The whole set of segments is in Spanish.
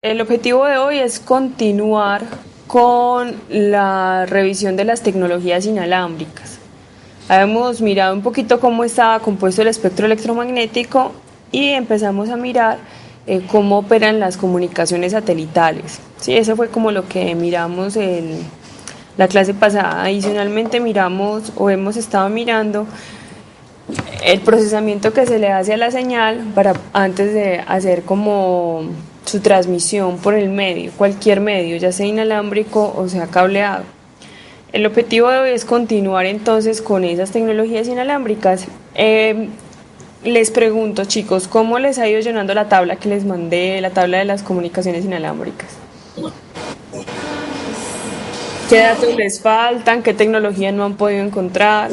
El objetivo de hoy es continuar con la revisión de las tecnologías inalámbricas. Habíamos mirado un poquito cómo estaba compuesto el espectro electromagnético y empezamos a mirar cómo operan las comunicaciones satelitales. Sí, eso fue como lo que miramos en la clase pasada. Adicionalmente miramos o hemos estado mirando el procesamiento que se le hace a la señal para antes de hacer como su transmisión por el medio, cualquier medio, ya sea inalámbrico o sea cableado. El objetivo de hoy es continuar entonces con esas tecnologías inalámbricas. Les pregunto, chicos, ¿cómo les ha ido llenando la tabla que les mandé, la tabla de las comunicaciones inalámbricas? ¿Qué datos les faltan? ¿Qué tecnología no han podido encontrar?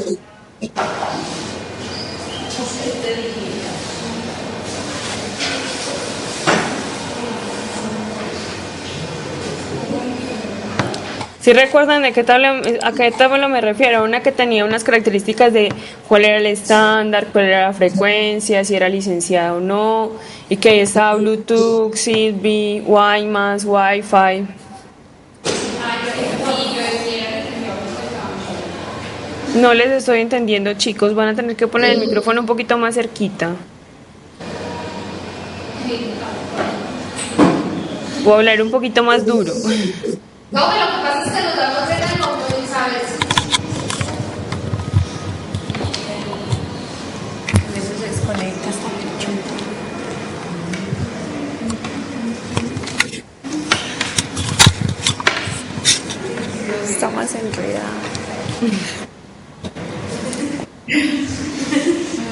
Si recuerdan de qué tabla, a qué tabla me refiero, una que tenía unas características de cuál era el estándar, cuál era la frecuencia, si era licenciada o no, y que ahí estaba Bluetooth, Zigbee, WiMAX, Wi-Fi. No les estoy entendiendo, chicos, van a tener que poner el micrófono un poquito más cerquita. O hablar un poquito más duro. No, pero lo que pasa es que los datos eran los, ¿sabes? Eso se desconecta hasta el está más enredada.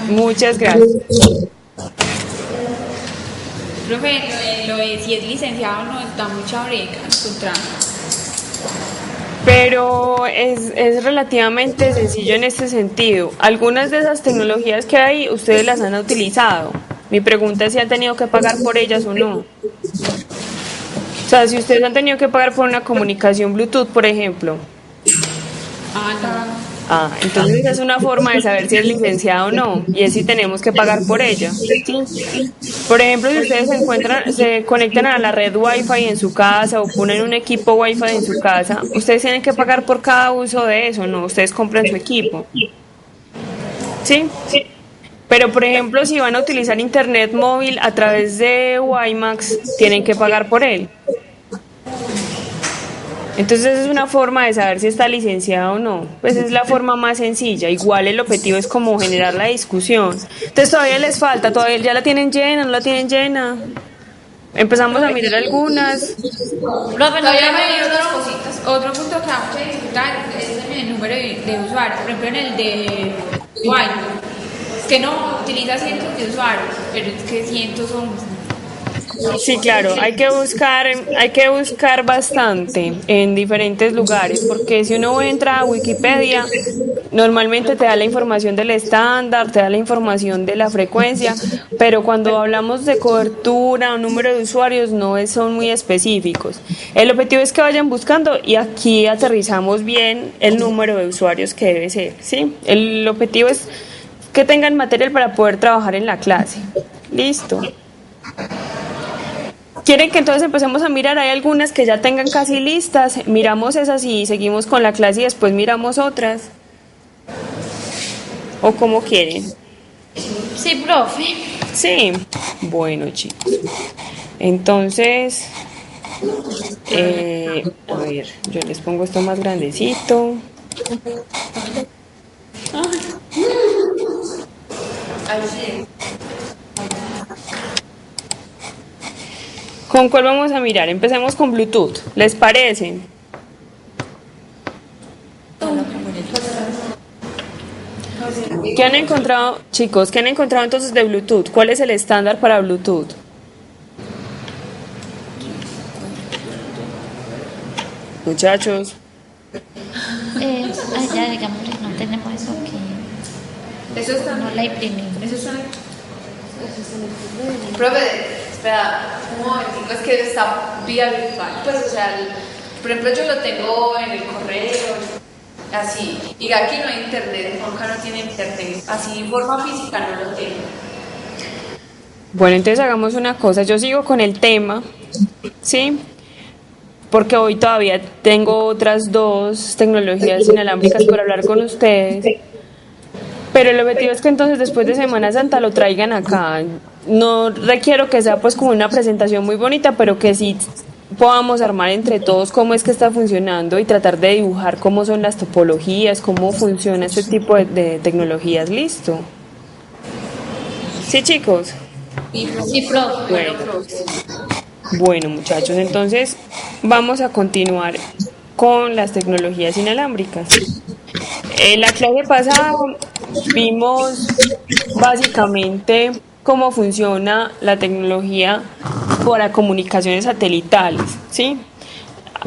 Muchas gracias. Profe, lo de si es licenciado o no, da mucha brecha encontrar. Pero es relativamente sencillo en este sentido. Algunas de esas tecnologías que hay, ustedes las han utilizado. Mi pregunta es si han tenido que pagar por ellas o no. O sea, si ustedes han tenido que pagar por una comunicación Bluetooth, por ejemplo. Ah, no. Ah, entonces esa es una forma de saber si es licenciado o no, y es si tenemos que pagar por ella. ¿Sí? Por ejemplo, si ustedes se conectan a la red Wi-Fi en su casa o ponen un equipo Wi-Fi en su casa, ustedes tienen que pagar por cada uso de eso, ¿no? Ustedes compran su equipo. ¿Sí? Pero, por ejemplo, si van a utilizar internet móvil a través de WiMAX, tienen que pagar por él. Entonces es una forma de saber si está licenciado o no. Pues es la forma más sencilla. Igual el objetivo es como generar la discusión. Entonces todavía les falta, todavía ya la tienen llena, no la tienen llena. Empezamos a mirar algunas. Profe, no Todavía me me dio dio otras cositas. otro punto que vamos a disfrutar es en el número de usuarios. Por ejemplo, en el de Wine, que no utiliza cientos de usuarios, pero es que cientos son. Sí, claro, hay que buscar bastante en diferentes lugares, porque si uno entra a Wikipedia, normalmente te da la información del estándar, te da la información de la frecuencia, pero cuando hablamos de cobertura o número de usuarios son muy específicos. El objetivo es que vayan buscando y aquí aterrizamos bien el número de usuarios que debe ser, ¿sí? El objetivo es que tengan material para poder trabajar en la clase. Listo. ¿Quieren que entonces empecemos a mirar? Hay algunas que ya tengan casi listas. Miramos esas y seguimos con la clase y después miramos otras. ¿O cómo quieren? Sí, profe. Sí. Bueno, chicos. Entonces, a ver, yo les pongo esto más grandecito. ¿Con cuál vamos a mirar? Empecemos con Bluetooth. ¿Les parece? ¿Qué han encontrado, chicos? ¿Qué han encontrado entonces de Bluetooth? ¿Cuál es el estándar para Bluetooth? Muchachos. Ya digamos que no tenemos eso que Eso está. no la imprimimos. Eso está. Profe, espera, un momentico, es que está vía virtual. Pues, o sea, por ejemplo, yo lo tengo en el correo, así. Y aquí no hay internet, Juanca no tiene internet. Así, en forma física no lo tengo. Bueno, entonces hagamos una cosa. Yo sigo con el tema ¿sí? Porque hoy todavía tengo otras dos tecnologías inalámbricas por hablar con ustedes. Pero el objetivo es que entonces después de Semana Santa lo traigan acá. No requiero que sea pues como una presentación muy bonita, pero que sí podamos armar entre todos cómo es que está funcionando y tratar de dibujar cómo son las topologías, cómo funciona este tipo de tecnologías. ¿Listo? Sí, chicos. Sí, profe. Bueno, muchachos, entonces vamos a continuar con las tecnologías inalámbricas. En la clase pasada vimos básicamente cómo funciona la tecnología para comunicaciones satelitales, ¿sí?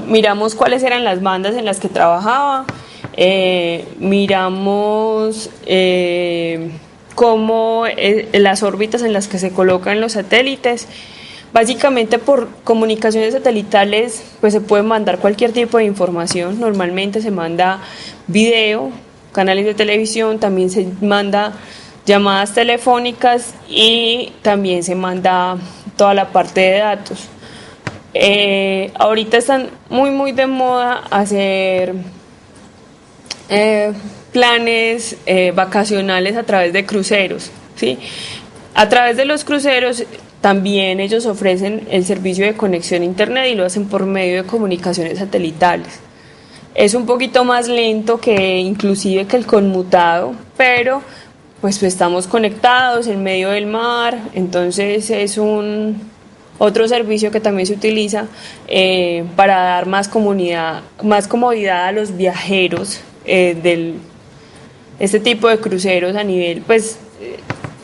Miramos cuáles eran las bandas en las que trabajaba, miramos cómo las órbitas en las que se colocan los satélites. Básicamente por comunicaciones satelitales pues se puede mandar cualquier tipo de información, normalmente se manda video, canales de televisión, también se manda llamadas telefónicas y también se manda toda la parte de datos. Ahorita están muy de moda hacer planes vacacionales a través de cruceros, ¿sí? A través de los cruceros también ellos ofrecen el servicio de conexión a internet y lo hacen por medio de comunicaciones satelitales. Es un poquito más lento que inclusive que el conmutado, pero pues estamos conectados en medio del mar, entonces es otro servicio que también se utiliza para dar más comodidad a los viajeros este tipo de cruceros a nivel, pues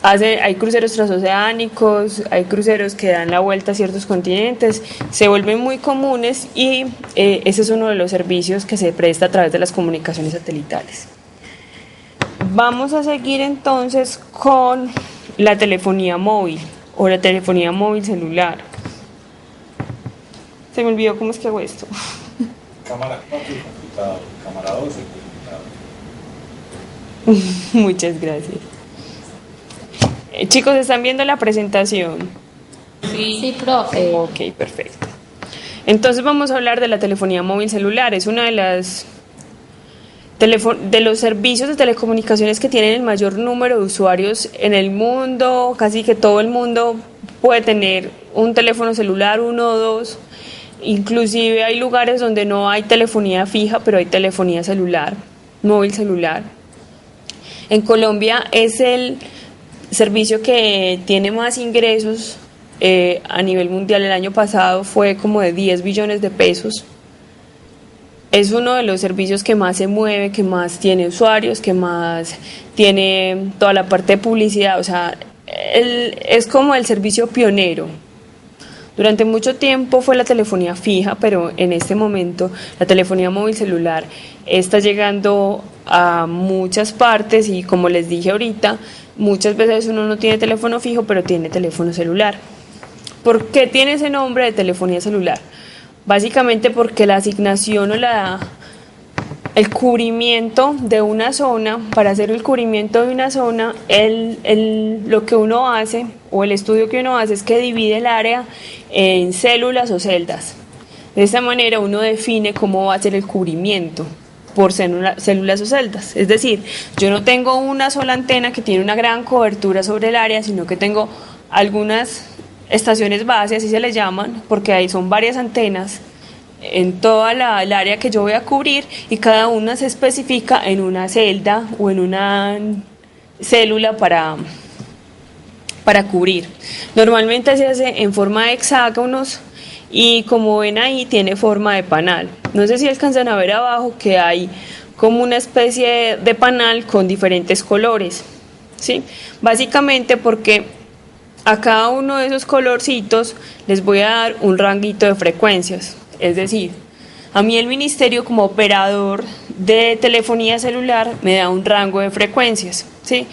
hay cruceros transoceánicos, hay cruceros que dan la vuelta a ciertos continentes, se vuelven muy comunes y ese es uno de los servicios que se presta a través de las comunicaciones satelitales. Vamos a seguir entonces con la telefonía móvil o la telefonía móvil celular. Se me olvidó cómo es que hago esto. Cámara 4 y computador, cámara 2 y computador. Muchas gracias. Chicos, ¿están viendo la presentación? Sí, profe. Ok, perfecto. Entonces vamos a hablar de la telefonía móvil celular. Es una de los servicios de telecomunicaciones que tienen el mayor número de usuarios en el mundo. Casi que todo el mundo puede tener un teléfono celular, uno o dos. Inclusive hay lugares donde no hay telefonía fija, pero hay telefonía celular, móvil celular. En Colombia es el servicio que tiene más ingresos a nivel mundial. El año pasado fue como de 10 billones de pesos. Es uno de los servicios que más se mueve, que más tiene usuarios, que más tiene toda la parte de publicidad. O sea, es como el servicio pionero. Durante mucho tiempo fue la telefonía fija, pero en este momento la telefonía móvil celular está llegando a muchas partes y, como les dije ahorita, muchas veces uno no tiene teléfono fijo, pero tiene teléfono celular. ¿Por qué tiene ese nombre de telefonía celular? Básicamente porque la asignación o el cubrimiento de una zona, para hacer el cubrimiento de una zona, lo que uno hace o el estudio que uno hace es que divide el área en células o celdas. De esta manera uno define cómo va a ser el cubrimiento por células o celdas. Es decir, yo no tengo una sola antena que tiene una gran cobertura sobre el área, sino que tengo algunas estaciones base, así se les llaman, porque ahí son varias antenas en toda el área que yo voy a cubrir y cada una se especifica en una celda o en una célula para cubrir. Normalmente se hace en forma de hexágonos y, como ven ahí, tiene forma de panal. No sé si alcanzan a ver abajo que hay como una especie de panal con diferentes colores, ¿sí? Básicamente porque a cada uno de esos colorcitos les voy a dar un ranguito de frecuencias. Es decir, a mí el ministerio, como operador de telefonía celular, me da un rango de frecuencias, ¿sí?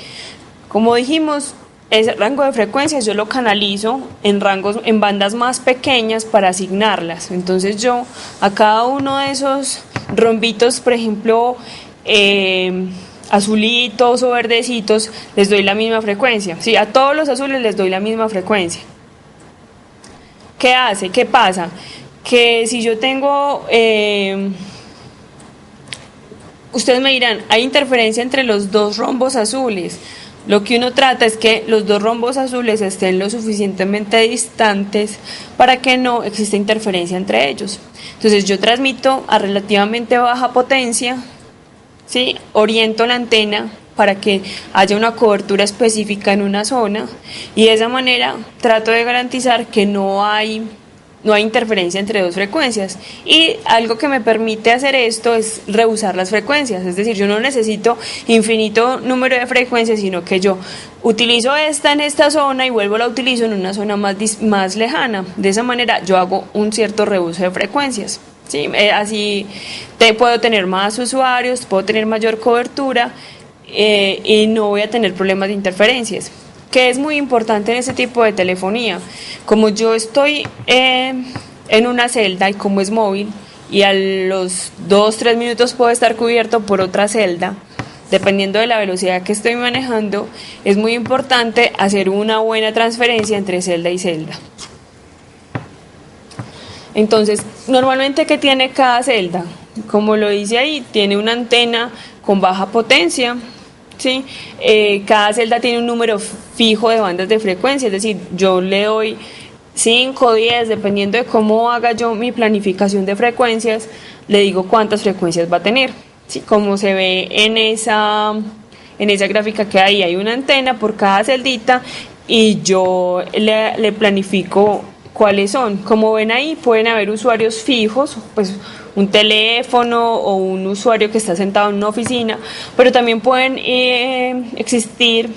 Como dijimos, ese rango de frecuencias yo lo canalizo en bandas más pequeñas para asignarlas. Entonces yo a cada uno de esos rombitos, por ejemplo, azulitos o verdecitos, les doy la misma frecuencia. Sí, a todos los azules les doy la misma frecuencia. ¿Qué hace? ¿Qué pasa? Que si yo tengo, ustedes me dirán, hay interferencia entre los dos rombos azules. Lo que uno trata es que los dos rombos azules estén lo suficientemente distantes para que no exista interferencia entre ellos. Entonces yo transmito a relativamente baja potencia, ¿sí? Oriento la antena para que haya una cobertura específica en una zona y de esa manera trato de garantizar que no hay interferencia entre dos frecuencias. Y algo que me permite hacer esto es reusar las frecuencias, es decir, yo no necesito infinito número de frecuencias, sino que yo utilizo esta en esta zona y vuelvo la utilizo en una zona más lejana. De esa manera yo hago un cierto reuso de frecuencias. Sí, así puedo tener más usuarios, puedo tener mayor cobertura y no voy a tener problemas de interferencias, que es muy importante en este tipo de telefonía. Como yo estoy en una celda y como es móvil y a los 2-3 minutos puedo estar cubierto por otra celda, dependiendo de la velocidad que estoy manejando, es muy importante hacer una buena transferencia entre celda y celda. Entonces, normalmente, ¿qué tiene cada celda? Como lo dice ahí, tiene una antena con baja potencia, ¿sí? Cada celda tiene un número fijo de bandas de frecuencia, es decir, yo le doy 5 o 10, dependiendo de cómo haga yo mi planificación de frecuencias, le digo cuántas frecuencias va a tener, ¿sí? Como se ve en esa gráfica que hay una antena por cada celdita y yo le planifico cuáles son. Como ven ahí, pueden haber usuarios fijos, pues un teléfono o un usuario que está sentado en una oficina, pero también pueden existir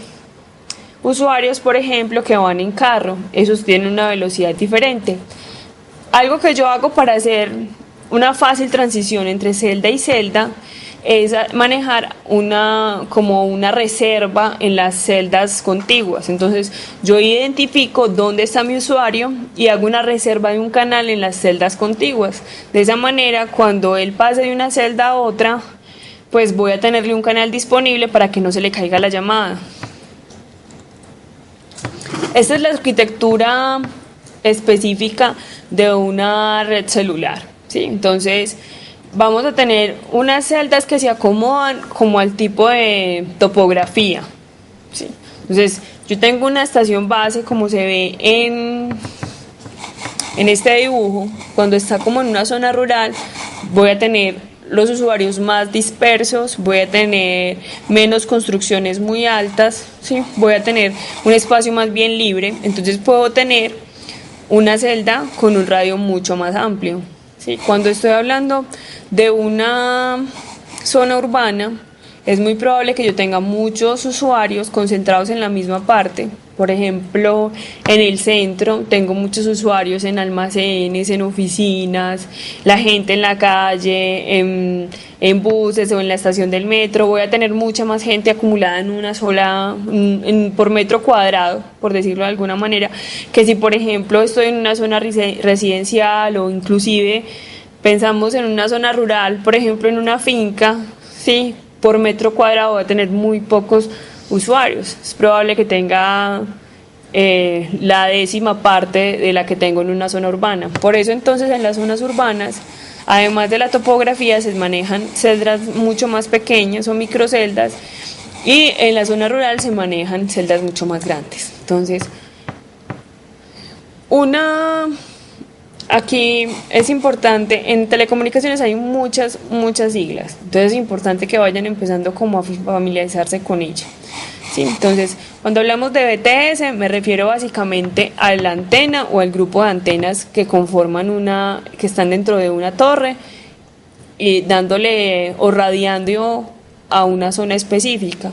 usuarios, por ejemplo, que van en carro. Esos tienen una velocidad diferente. Algo que yo hago para hacer una fácil transición entre celda y celda es manejar como una reserva en las celdas contiguas. Entonces yo identifico dónde está mi usuario y hago una reserva de un canal en las celdas contiguas. De esa manera, cuando él pase de una celda a otra, pues voy a tenerle un canal disponible para que no se le caiga la llamada. Esta es la arquitectura específica de una red celular, ¿sí? Entonces vamos a tener unas celdas que se acomodan como al tipo de topografía, ¿sí? Entonces yo tengo una estación base, como se ve en este dibujo. Cuando está como en una zona rural, voy a tener los usuarios más dispersos, voy a tener menos construcciones muy altas, ¿sí? Voy a tener un espacio más bien libre, entonces puedo tener una celda con un radio mucho más amplio, ¿sí? Cuando estoy hablando de una zona urbana, es muy probable que yo tenga muchos usuarios concentrados en la misma parte. Por ejemplo, en el centro tengo muchos usuarios en almacenes, en oficinas, la gente en la calle, en buses o en la estación del metro. Voy a tener mucha más gente acumulada en una sola, por metro cuadrado, por decirlo de alguna manera, que si por ejemplo estoy en una zona residencial o inclusive pensamos en una zona rural, por ejemplo en una finca, sí, por metro cuadrado voy a tener muy pocos usuarios. Es probable que tenga la 10ª parte de la que tengo en una zona urbana. Por eso entonces en las zonas urbanas, además de la topografía, se manejan celdas mucho más pequeñas o microceldas, y en la zona rural se manejan celdas mucho más grandes. Entonces, aquí es importante, en telecomunicaciones hay muchas siglas, entonces es importante que vayan empezando como a familiarizarse con ella. Sí, entonces, cuando hablamos de BTS, me refiero básicamente a la antena o al grupo de antenas que conforman que están dentro de una torre y dándole o radiando a una zona específica.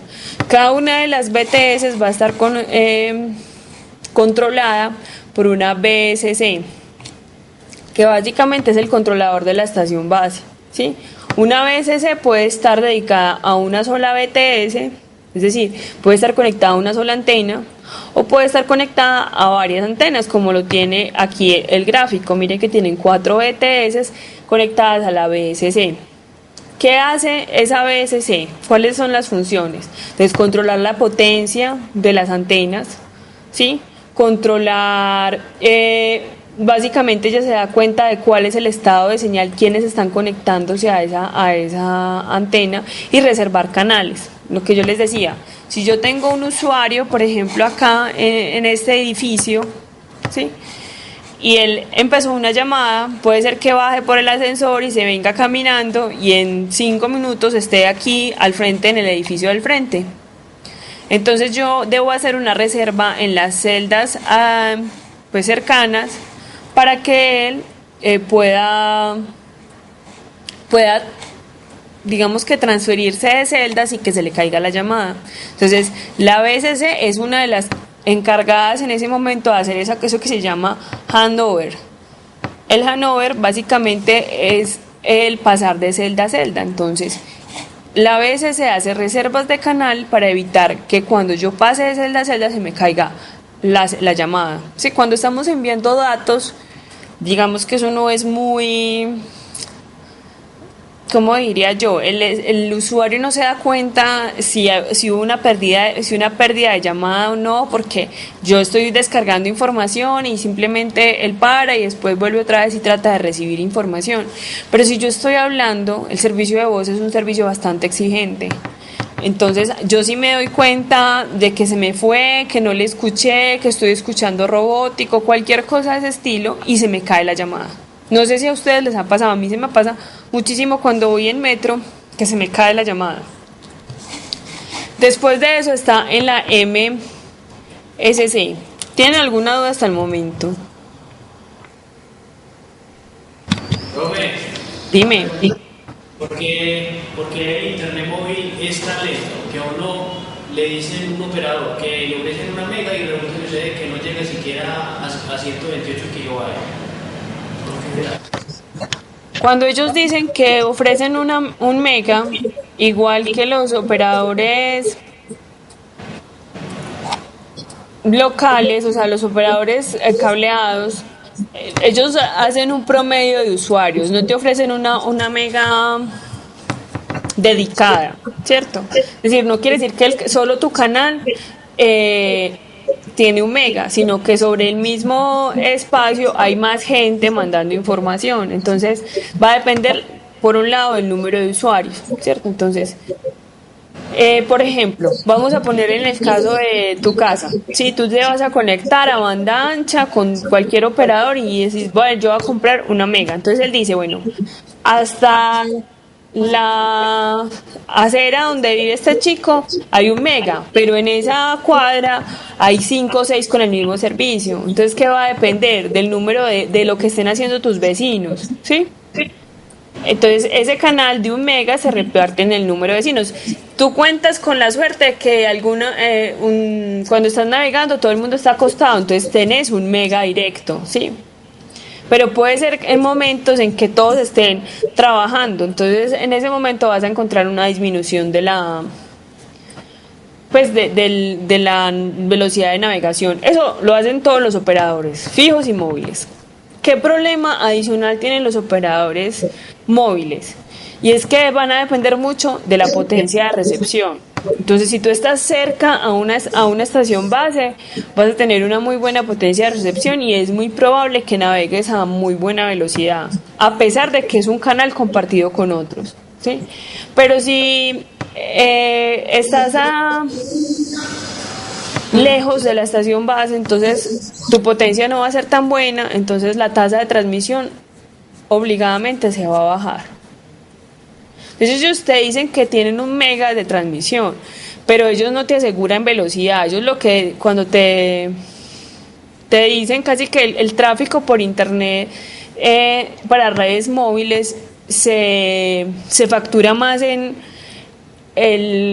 Cada una de las BTS va a estar controlada por una BSC, que básicamente es el controlador de la estación base, ¿sí? Una BSC puede estar dedicada a una sola BTS, es decir, puede estar conectada a una sola antena o puede estar conectada a varias antenas, como lo tiene aquí el gráfico. Miren que tienen 4 BTS conectadas a la BSC. ¿Qué hace esa BSC? ¿Cuáles son las funciones? Entonces, controlar la potencia de las antenas, ¿sí? Controlar básicamente ella se da cuenta de cuál es el estado de señal, quiénes están conectándose a esa antena y reservar canales. Lo que yo les decía, si yo tengo un usuario, por ejemplo, acá en este edificio, ¿sí? Y él empezó una llamada, puede ser que baje por el ascensor y se venga caminando y en 5 minutos esté aquí al frente, en el edificio del frente. Entonces yo debo hacer una reserva en las celdas pues cercanas para que él pueda, digamos que transferirse de celdas y que se le caiga la llamada. Entonces la BSC es una de las encargadas en ese momento de hacer eso que se llama handover. El handover básicamente es el pasar de celda a celda. Entonces la BSC hace reservas de canal para evitar que cuando yo pase de celda a celda se me caiga la llamada. Sí, cuando estamos enviando datos, digamos que eso no es muy, ¿cómo diría yo? El usuario no se da cuenta si hubo una pérdida de llamada o no, porque yo estoy descargando información y simplemente él para y después vuelve otra vez y trata de recibir información. Pero si yo estoy hablando, el servicio de voz es un servicio bastante exigente. Entonces yo sí me doy cuenta de que se me fue, que no le escuché, que estoy escuchando robótico, cualquier cosa de ese estilo y se me cae la llamada. No sé si a ustedes les ha pasado, a mí se me pasa muchísimo cuando voy en metro que se me cae la llamada. Después de eso está en la MSC. ¿Tienen alguna duda hasta el momento? Profe, Dime. ¿por qué el internet móvil es tan lento? Que a uno le dicen un operador que le ofrecen una mega y resulta que no llega siquiera a 128 kilobytes. Cuando ellos dicen que ofrecen un mega, igual que los operadores locales, o sea, los operadores cableados, ellos hacen un promedio de usuarios, no te ofrecen una mega dedicada, ¿cierto? Es decir, no quiere decir que solo tu canal tiene un mega, sino que sobre el mismo espacio hay más gente mandando información. Entonces va a depender, por un lado, del número de usuarios, ¿cierto? Entonces, por ejemplo, vamos a poner en el caso de tu casa. Si tú te vas a conectar a banda ancha con cualquier operador y decís, bueno, yo voy a comprar una mega. Entonces él dice, bueno, hasta la acera donde vive este chico hay un mega, pero en esa cuadra hay 5 o 6 con el mismo servicio. Entonces, ¿qué va a depender? Del número de lo que estén haciendo tus vecinos, ¿sí? Entonces, ese canal de un mega se reparte en el número de vecinos. Tú cuentas con la suerte de que cuando estás navegando todo el mundo está acostado, entonces tenés un mega directo, ¿sí? Pero puede ser en momentos en que todos estén trabajando, entonces en ese momento vas a encontrar una disminución de la velocidad de navegación. Eso lo hacen todos los operadores, fijos y móviles. ¿Qué problema adicional tienen los operadores móviles? Y es que van a depender mucho de la potencia de recepción. Entonces, si tú estás cerca a una estación base, vas a tener una muy buena potencia de recepción y es muy probable que navegues a muy buena velocidad, a pesar de que es un canal compartido con otros, ¿sí? Pero si estás lejos de la estación base, entonces tu potencia no va a ser tan buena, entonces la tasa de transmisión obligadamente se va a bajar. Entonces ellos te dicen que tienen un mega de transmisión, pero ellos no te aseguran velocidad. Ellos cuando te dicen casi que el tráfico por internet para redes móviles se factura más en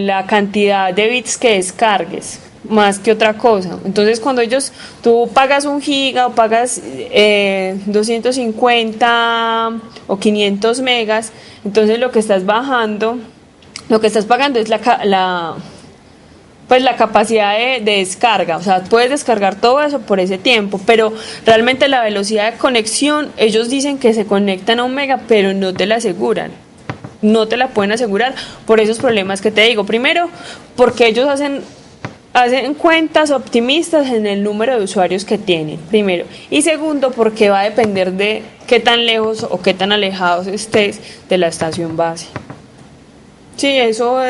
la cantidad de bits que descargues, más que otra cosa. Entonces cuando tú pagas 1 giga o pagas 250 o 500 megas, entonces lo que estás pagando es la capacidad de descarga. O sea, puedes descargar todo eso por ese tiempo, pero realmente la velocidad de conexión, ellos dicen que se conectan a 1 mega, pero no te la aseguran. No te la pueden asegurar por esos problemas que te digo. Primero, porque ellos hacen hacen cuentas optimistas en el número de usuarios que tienen, primero. Y segundo, porque va a depender de qué tan lejos o qué tan alejados estés de la estación base. Sí, eso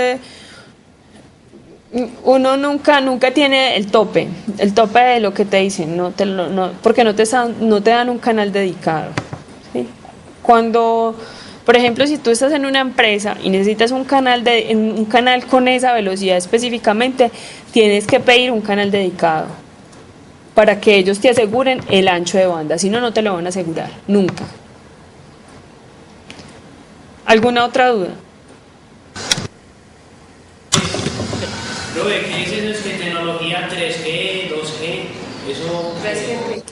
uno nunca tiene el tope de lo que te dicen, porque no te dan un canal dedicado. ¿Sí? Cuando, por ejemplo, si tú estás en una empresa y necesitas un canal con esa velocidad específicamente, tienes que pedir un canal dedicado para que ellos te aseguren el ancho de banda, si no, no te lo van a asegurar, nunca. ¿Alguna otra duda? Profe, ¿qué es eso? ¿Es que tecnología 3G, 2G? Eso... 3G.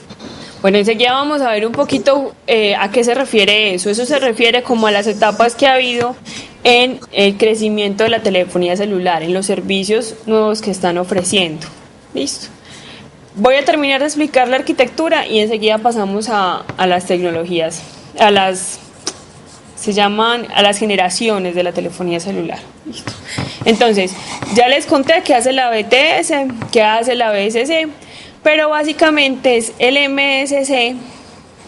Bueno, enseguida vamos a ver un poquito a qué se refiere eso. Eso se refiere como a las etapas que ha habido en el crecimiento de la telefonía celular, en los servicios nuevos que están ofreciendo. Listo. Voy a terminar de explicar la arquitectura y enseguida pasamos a las tecnologías, a las generaciones de la telefonía celular. Listo. Entonces, ya les conté qué hace la BTS, qué hace la BSC, pero básicamente es el MSC,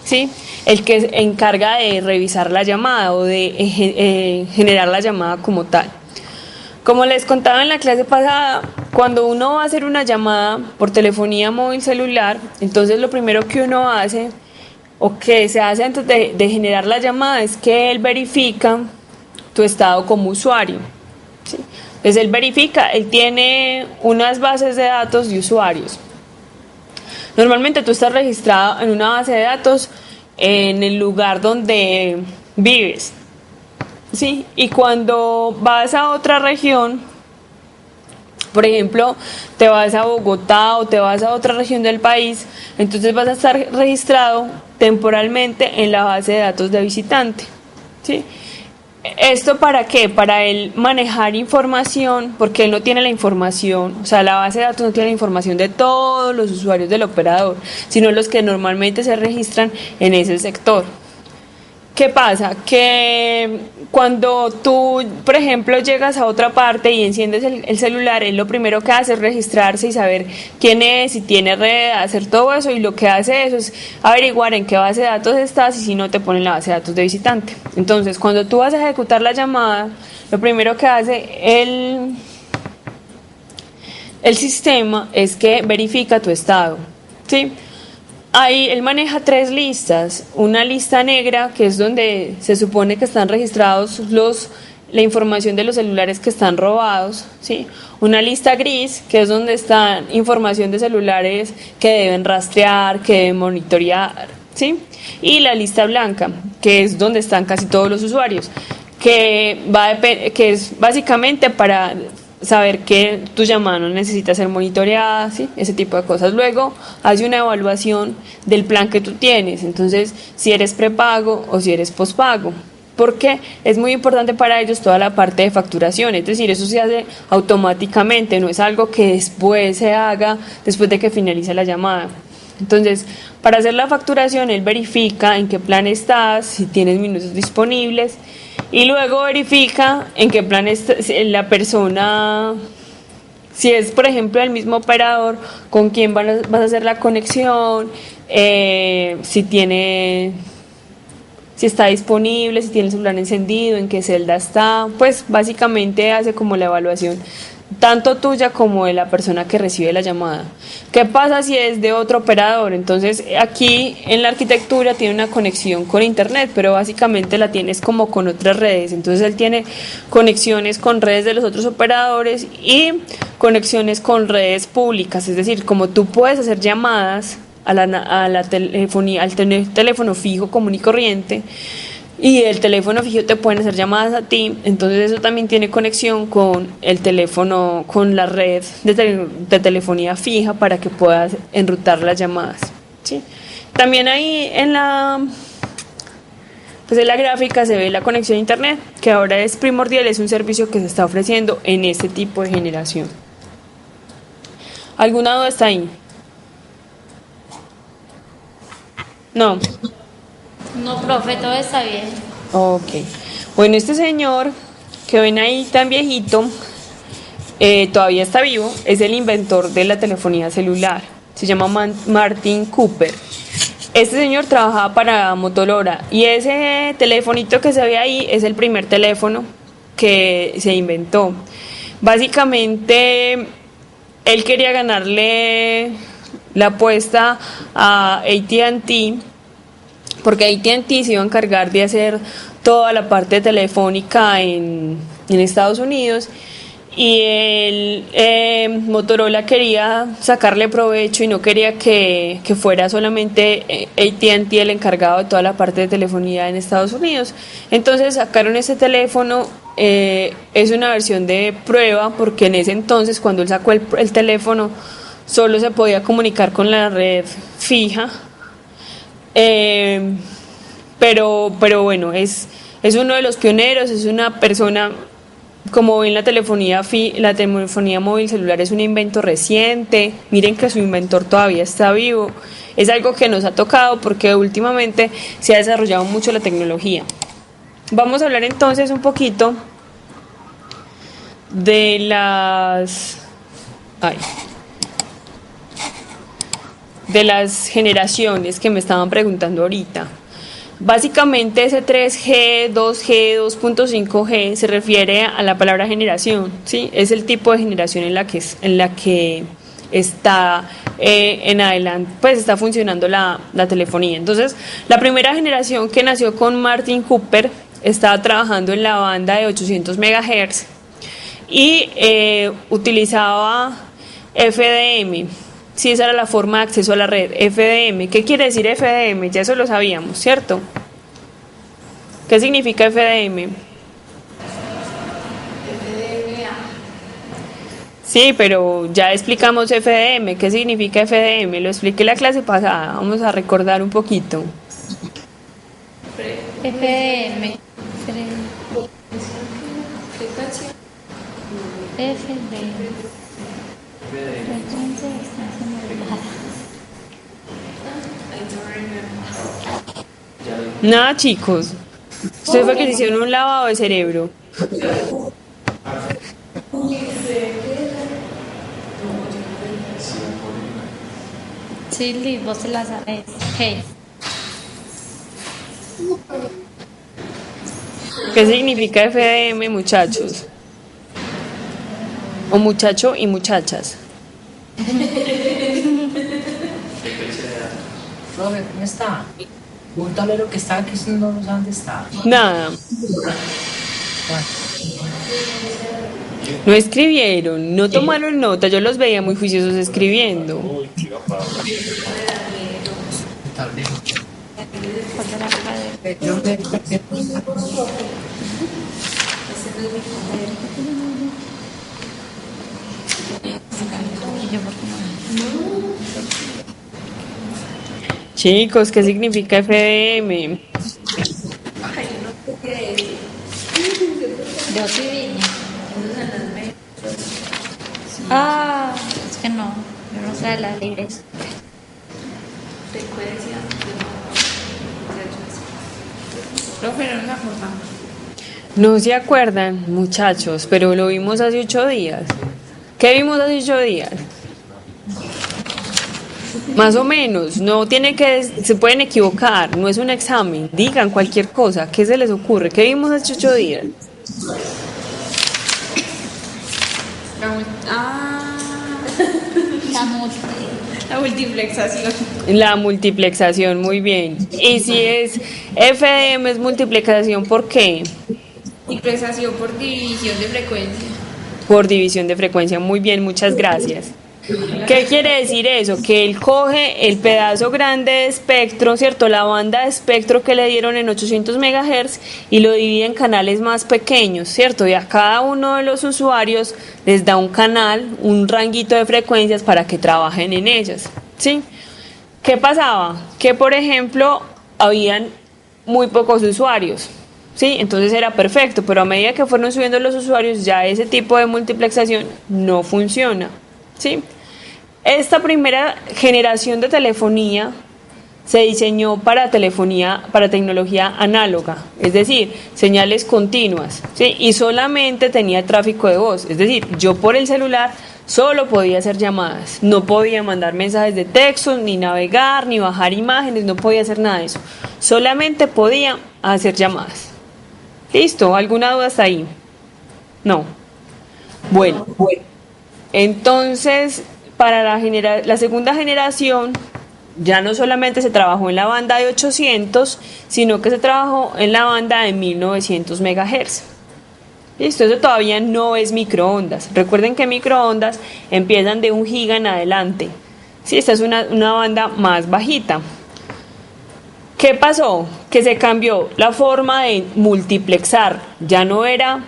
¿sí?, el que se encarga de revisar la llamada o de generar la llamada como tal. Como les contaba en la clase pasada, cuando uno va a hacer una llamada por telefonía móvil celular, entonces lo primero que uno hace o que se hace antes de generar la llamada es que él verifica tu estado como usuario, ¿sí? Entonces él tiene unas bases de datos de usuarios. Normalmente tú estás registrado en una base de datos en el lugar donde vives, ¿sí? Y cuando vas a otra región, por ejemplo, te vas a Bogotá o te vas a otra región del país, entonces vas a estar registrado temporalmente en la base de datos de visitante, ¿sí? ¿Esto para qué? Para él manejar información, porque él no tiene la información, o sea, la base de datos no tiene la información de todos los usuarios del operador, sino los que normalmente se registran en ese sector. ¿Qué pasa? Que cuando tú, por ejemplo, llegas a otra parte y enciendes el celular, él lo primero que hace es registrarse y saber quién es, si tiene red, hacer todo eso, y lo que hace eso es averiguar en qué base de datos estás y si no te ponen la base de datos de visitante. Entonces, cuando tú vas a ejecutar la llamada, lo primero que hace el sistema es que verifica tu estado, ¿sí? Ahí él maneja 3 listas, una lista negra, que es donde se supone que están registrados la información de los celulares que están robados, ¿sí? Una lista gris, que es donde está información de celulares que deben rastrear, que deben monitorear, ¿sí? Y la lista blanca, que es donde están casi todos los usuarios, que es básicamente para saber que tu llamada no necesita ser monitoreada, ¿sí? Ese tipo de cosas. Luego hace una evaluación del plan que tú tienes, entonces si eres prepago o si eres pospago, porque es muy importante para ellos toda la parte de facturación, es decir, eso se hace automáticamente, no es algo que después se haga después de que finalice la llamada. Entonces, para hacer la facturación, él verifica en qué plan estás, si tienes minutos disponibles, y luego verifica en qué plan está la persona, si es, por ejemplo, el mismo operador, con quién vas a hacer la conexión, si está disponible, si tiene el celular encendido, en qué celda está, pues básicamente hace como la evaluación tanto tuya como de la persona que recibe la llamada. ¿Qué pasa si es de otro operador? Entonces aquí en la arquitectura tiene una conexión con internet, pero básicamente la tienes como con otras redes. Entonces él tiene conexiones con redes de los otros operadores y conexiones con redes públicas, es decir, como tú puedes hacer llamadas a la telefonía, al teléfono fijo común y corriente, y el teléfono fijo te pueden hacer llamadas a ti, entonces eso también tiene conexión con el teléfono, con la red de telefonía fija para que puedas enrutar las llamadas, ¿sí? También ahí en la gráfica se ve la conexión a internet, que ahora es primordial, es un servicio que se está ofreciendo en este tipo de generación. ¿Alguna duda está ahí? No. No, profe, todo está bien. Ok. Bueno, este señor que ven ahí tan viejito, todavía está vivo, es el inventor de la telefonía celular. Se llama Martin Cooper. Este señor trabajaba para Motorola y ese telefonito que se ve ahí es el primer teléfono que se inventó. Básicamente, él quería ganarle la apuesta a AT&T, porque AT&T se iba a encargar de hacer toda la parte telefónica en Estados Unidos, y Motorola quería sacarle provecho y no quería que fuera solamente AT&T el encargado de toda la parte de telefonía en Estados Unidos. Entonces sacaron ese teléfono, es una versión de prueba, porque en ese entonces, cuando él sacó el teléfono, solo se podía comunicar con la red fija, pero bueno, es uno de los pioneros, es una persona. Como ven, la telefonía móvil celular es un invento reciente. Miren que su inventor todavía está vivo. Es algo que nos ha tocado porque últimamente se ha desarrollado mucho la tecnología. Vamos a hablar entonces un poquito de las generaciones que me estaban preguntando ahorita. Básicamente ese 3G, 2G, 2.5G se refiere a la palabra generación, ¿sí? Es el tipo de generación en la que está en adelante, pues está funcionando la telefonía. Entonces, la primera generación, que nació con Martin Cooper, estaba trabajando en la banda de 800 MHz y utilizaba FDM. Sí, esa era la forma de acceso a la red, FDM. ¿Qué quiere decir FDM? Ya eso lo sabíamos, ¿cierto? ¿Qué significa FDM? Sí, pero ya explicamos FDM. ¿Qué significa FDM? Lo expliqué en la clase pasada. Vamos a recordar un poquito. FDM. Nada, chicos. Ustedes fue que se hicieron un lavado de cerebro. Sí, Liz, vos te la sabes. Hey. ¿Qué significa FDM, muchachos? O muchacho y muchachas. Profe, ¿cómo está? Un tablero que está aquí, no sé dónde está. Nada. No escribieron, no tomaron nota. Yo los veía muy juiciosos escribiendo. Chicos, ¿qué significa FDM? Yo sí vine. Es que no, yo no sé de las libres. Frecuencia. Profe, no nos acordamos. No se acuerdan, muchachos, pero lo vimos hace 8 días. ¿Qué vimos hace 8 días? Más o menos, se pueden equivocar, no es un examen, digan cualquier cosa, ¿qué se les ocurre? ¿Qué vimos hace 8 días? La multiplexación. La multiplexación, muy bien. Y si es FDM, es multiplexación, ¿por qué? Multiplexación por división de frecuencia. Por división de frecuencia, muy bien, muchas gracias. ¿Qué quiere decir eso? Que él coge el pedazo grande de espectro, ¿cierto? La banda de espectro que le dieron en 800 MHz y lo divide en canales más pequeños, ¿cierto? Y a cada uno de los usuarios les da un canal, un ranguito de frecuencias para que trabajen en ellas, ¿sí? ¿Qué pasaba? Que, por ejemplo, habían muy pocos usuarios, ¿sí? Entonces era perfecto, pero a medida que fueron subiendo los usuarios, ya ese tipo de multiplexación no funciona, ¿sí? Esta primera generación de telefonía se diseñó para telefonía, para tecnología análoga, es decir, señales continuas, ¿sí? Y solamente tenía tráfico de voz, es decir, yo por el celular solo podía hacer llamadas, no podía mandar mensajes de texto, ni navegar, ni bajar imágenes, no podía hacer nada de eso, solamente podía hacer llamadas. ¿Listo? ¿Alguna duda hasta ahí? No. Bueno, entonces para la segunda generación ya no solamente se trabajó en la banda de 800, sino que se trabajó en la banda de 1900 MHz. Listo, eso todavía no es microondas. Recuerden que microondas empiezan de 1 giga en adelante. Sí, esta es una banda más bajita. ¿Qué pasó? Que se cambió la forma de multiplexar. Ya no era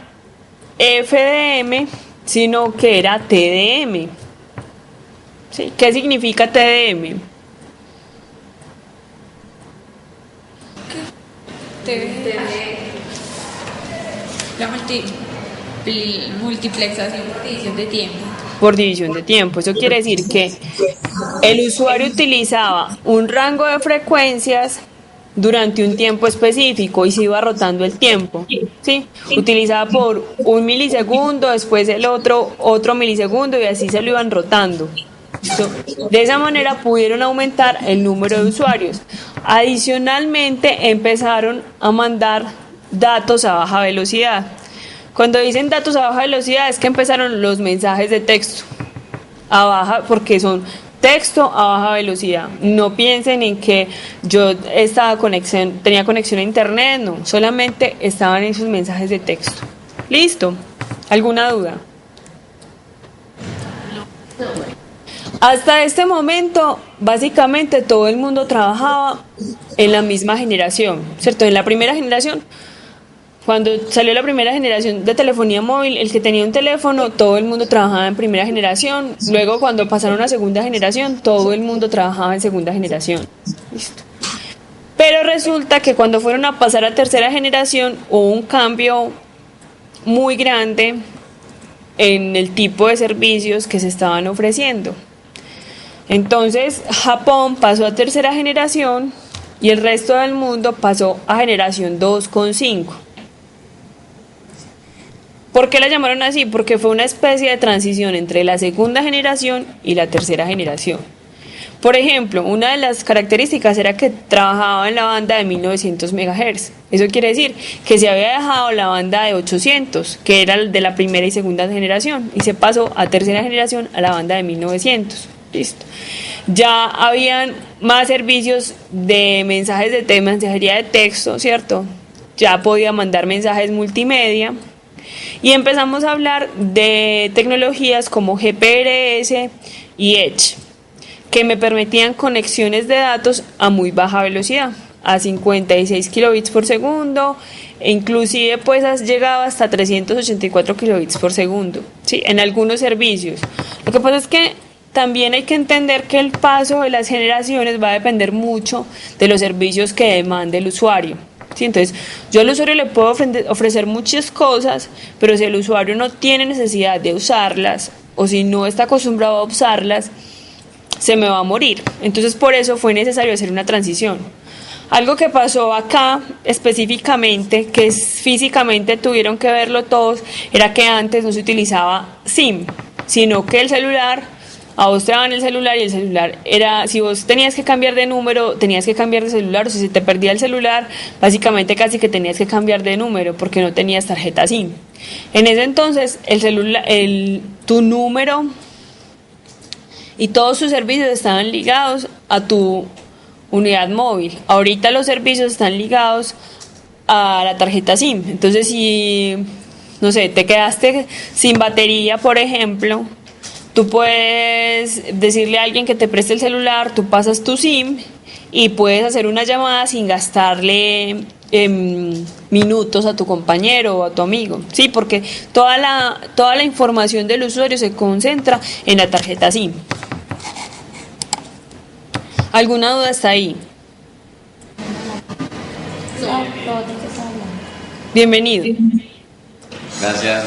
FDM, sino que era TDM. ¿Sí? ¿Qué significa TDM? La multiplexación por división de tiempo. Por división de tiempo. Eso quiere decir que el usuario utilizaba un rango de frecuencias durante un tiempo específico y se iba rotando el tiempo, ¿sí? Utilizaba por 1 milisegundo, después el otro milisegundo y así se lo iban rotando. De esa manera pudieron aumentar el número de usuarios. Adicionalmente empezaron a mandar datos a baja velocidad. Cuando dicen datos a baja velocidad es que empezaron los mensajes de texto a baja, porque son texto a baja velocidad. No piensen en que yo tenía conexión a internet, no, solamente estaban esos mensajes de texto. ¿Listo? ¿Alguna duda? Hasta este momento, básicamente todo el mundo trabajaba en la misma generación, ¿cierto? En la primera generación, cuando salió la primera generación de telefonía móvil, el que tenía un teléfono, todo el mundo trabajaba en primera generación. Luego, cuando pasaron a segunda generación, todo el mundo trabajaba en segunda generación. Listo. Pero resulta que cuando fueron a pasar a tercera generación, hubo un cambio muy grande en el tipo de servicios que se estaban ofreciendo. Entonces, Japón pasó a tercera generación y el resto del mundo pasó a generación 2.5. ¿Por qué la llamaron así? Porque fue una especie de transición entre la segunda generación y la tercera generación. Por ejemplo, una de las características era que trabajaba en la banda de 1900 MHz. Eso quiere decir que se había dejado la banda de 800, que era de la primera y segunda generación, y se pasó a tercera generación a la banda de 1900. Listo. Ya habían más servicios de mensajes de mensajería de texto, ¿cierto? Ya podía mandar mensajes multimedia. Y empezamos a hablar de tecnologías como GPRS y Edge, que me permitían conexiones de datos a muy baja velocidad, a 56 kilobits por segundo, e inclusive pues has llegado hasta 384 kilobits por segundo, ¿sí? En algunos servicios. Lo que pasa es que también hay que entender que el paso de las generaciones va a depender mucho de los servicios que demande el usuario. ¿Sí? Entonces, yo al usuario le puedo ofrecer muchas cosas, pero si el usuario no tiene necesidad de usarlas o si no está acostumbrado a usarlas, se me va a morir. Entonces, por eso fue necesario hacer una transición. Algo que pasó acá específicamente, que físicamente tuvieron que verlo todos, era que antes no se utilizaba SIM, sino que el celular, a vos te daban el celular y el celular era, si vos tenías que cambiar de número, tenías que cambiar de celular, o si se te perdía el celular, básicamente casi que tenías que cambiar de número porque no tenías tarjeta SIM. En ese entonces, tu número y todos tus servicios estaban ligados a tu unidad móvil. Ahorita los servicios están ligados a la tarjeta SIM. Entonces, si, no sé, te quedaste sin batería, por ejemplo, tú puedes decirle a alguien que te preste el celular, tú pasas tu SIM y puedes hacer una llamada sin gastarle minutos a tu compañero o a tu amigo. Sí, porque toda la información del usuario se concentra en la tarjeta SIM. ¿Alguna duda hasta ahí? Bienvenido. Gracias.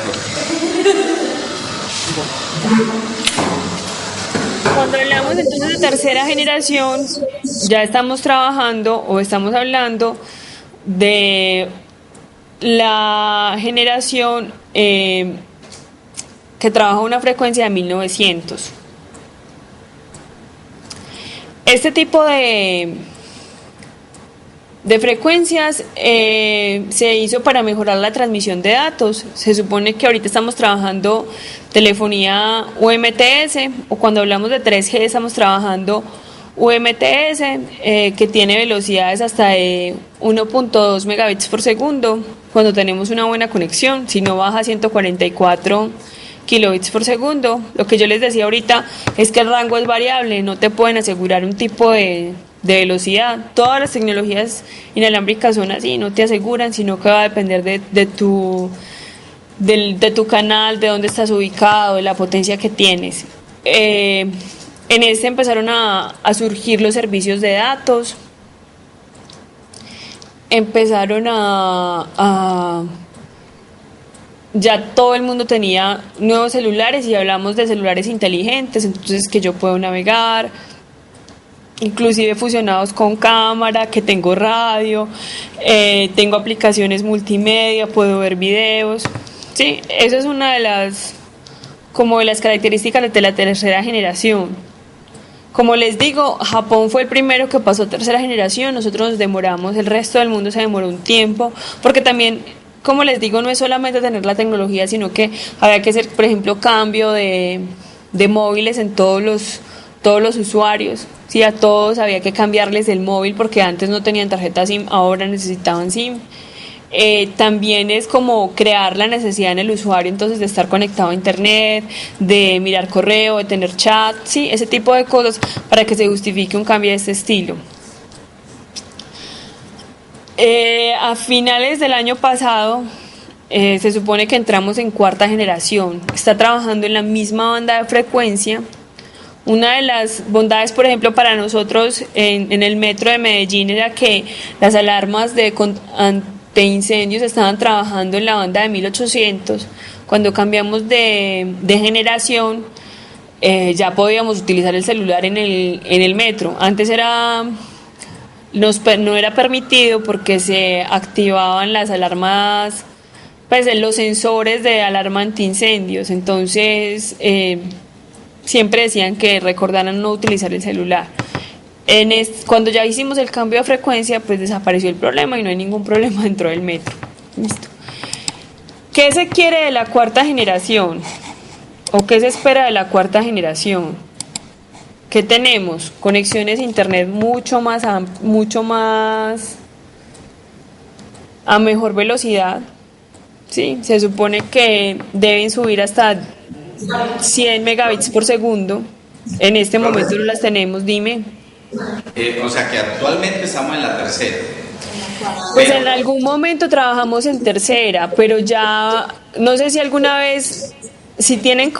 Cuando hablamos entonces de tercera generación, ya estamos trabajando o estamos hablando de la generación que trabaja a una frecuencia de 1900. Este tipo de frecuencias se hizo para mejorar la transmisión de datos. Se supone que ahorita estamos trabajando telefonía UMTS, o cuando hablamos de 3G estamos trabajando UMTS, que tiene velocidades hasta de 1.2 megabits por segundo cuando tenemos una buena conexión, si no baja a 144 kilobits por segundo. Lo que yo les decía ahorita es que el rango es variable, no te pueden asegurar un tipo de velocidad. Todas las tecnologías inalámbricas son así, no te aseguran, sino que va a depender de tu canal, de dónde estás ubicado, de la potencia que tienes. En este empezaron a surgir los servicios de datos, empezaron ya todo el mundo tenía nuevos celulares, y hablamos de celulares inteligentes, entonces que yo puedo navegar, inclusive fusionados con cámara, que tengo radio, tengo aplicaciones multimedia, puedo ver videos. Sí, eso es una de las características de la tercera generación. Como les digo, Japón fue el primero que pasó tercera generación, nosotros nos demoramos, el resto del mundo se demoró un tiempo, porque también, como les digo, no es solamente tener la tecnología, sino que había que hacer, por ejemplo, cambio de móviles en todos los usuarios. Sí, a todos había que cambiarles el móvil porque antes no tenían tarjeta SIM, ahora necesitaban SIM. También es como crear la necesidad en el usuario entonces de estar conectado a internet, de mirar correo, de tener chat, sí, ese tipo de cosas para que se justifique un cambio de este estilo. A finales del año pasado se supone que entramos en cuarta generación, está trabajando en la misma banda de frecuencia. Una de las bondades, por ejemplo, para nosotros en el metro de Medellín era que las alarmas de incendios estaban trabajando en la banda de 1800. Cuando cambiamos de generación, ya podíamos utilizar el celular en el metro. Antes no era permitido porque se activaban las alarmas, pues los sensores de alarma antiincendios. Entonces siempre decían que recordaran no utilizar el celular. Cuando ya hicimos el cambio de frecuencia, pues desapareció el problema y no hay ningún problema dentro del metro. Listo. ¿Qué se quiere de la cuarta generación? ¿O qué se espera de la cuarta generación? ¿Qué tenemos? Conexiones a internet mucho más a mejor velocidad. Sí, se supone que deben subir hasta 100 megabits por segundo. En este momento no las tenemos, dime. O sea que actualmente estamos en la tercera. Pues en algún momento trabajamos en tercera, pero ya no sé si alguna vez, si tienen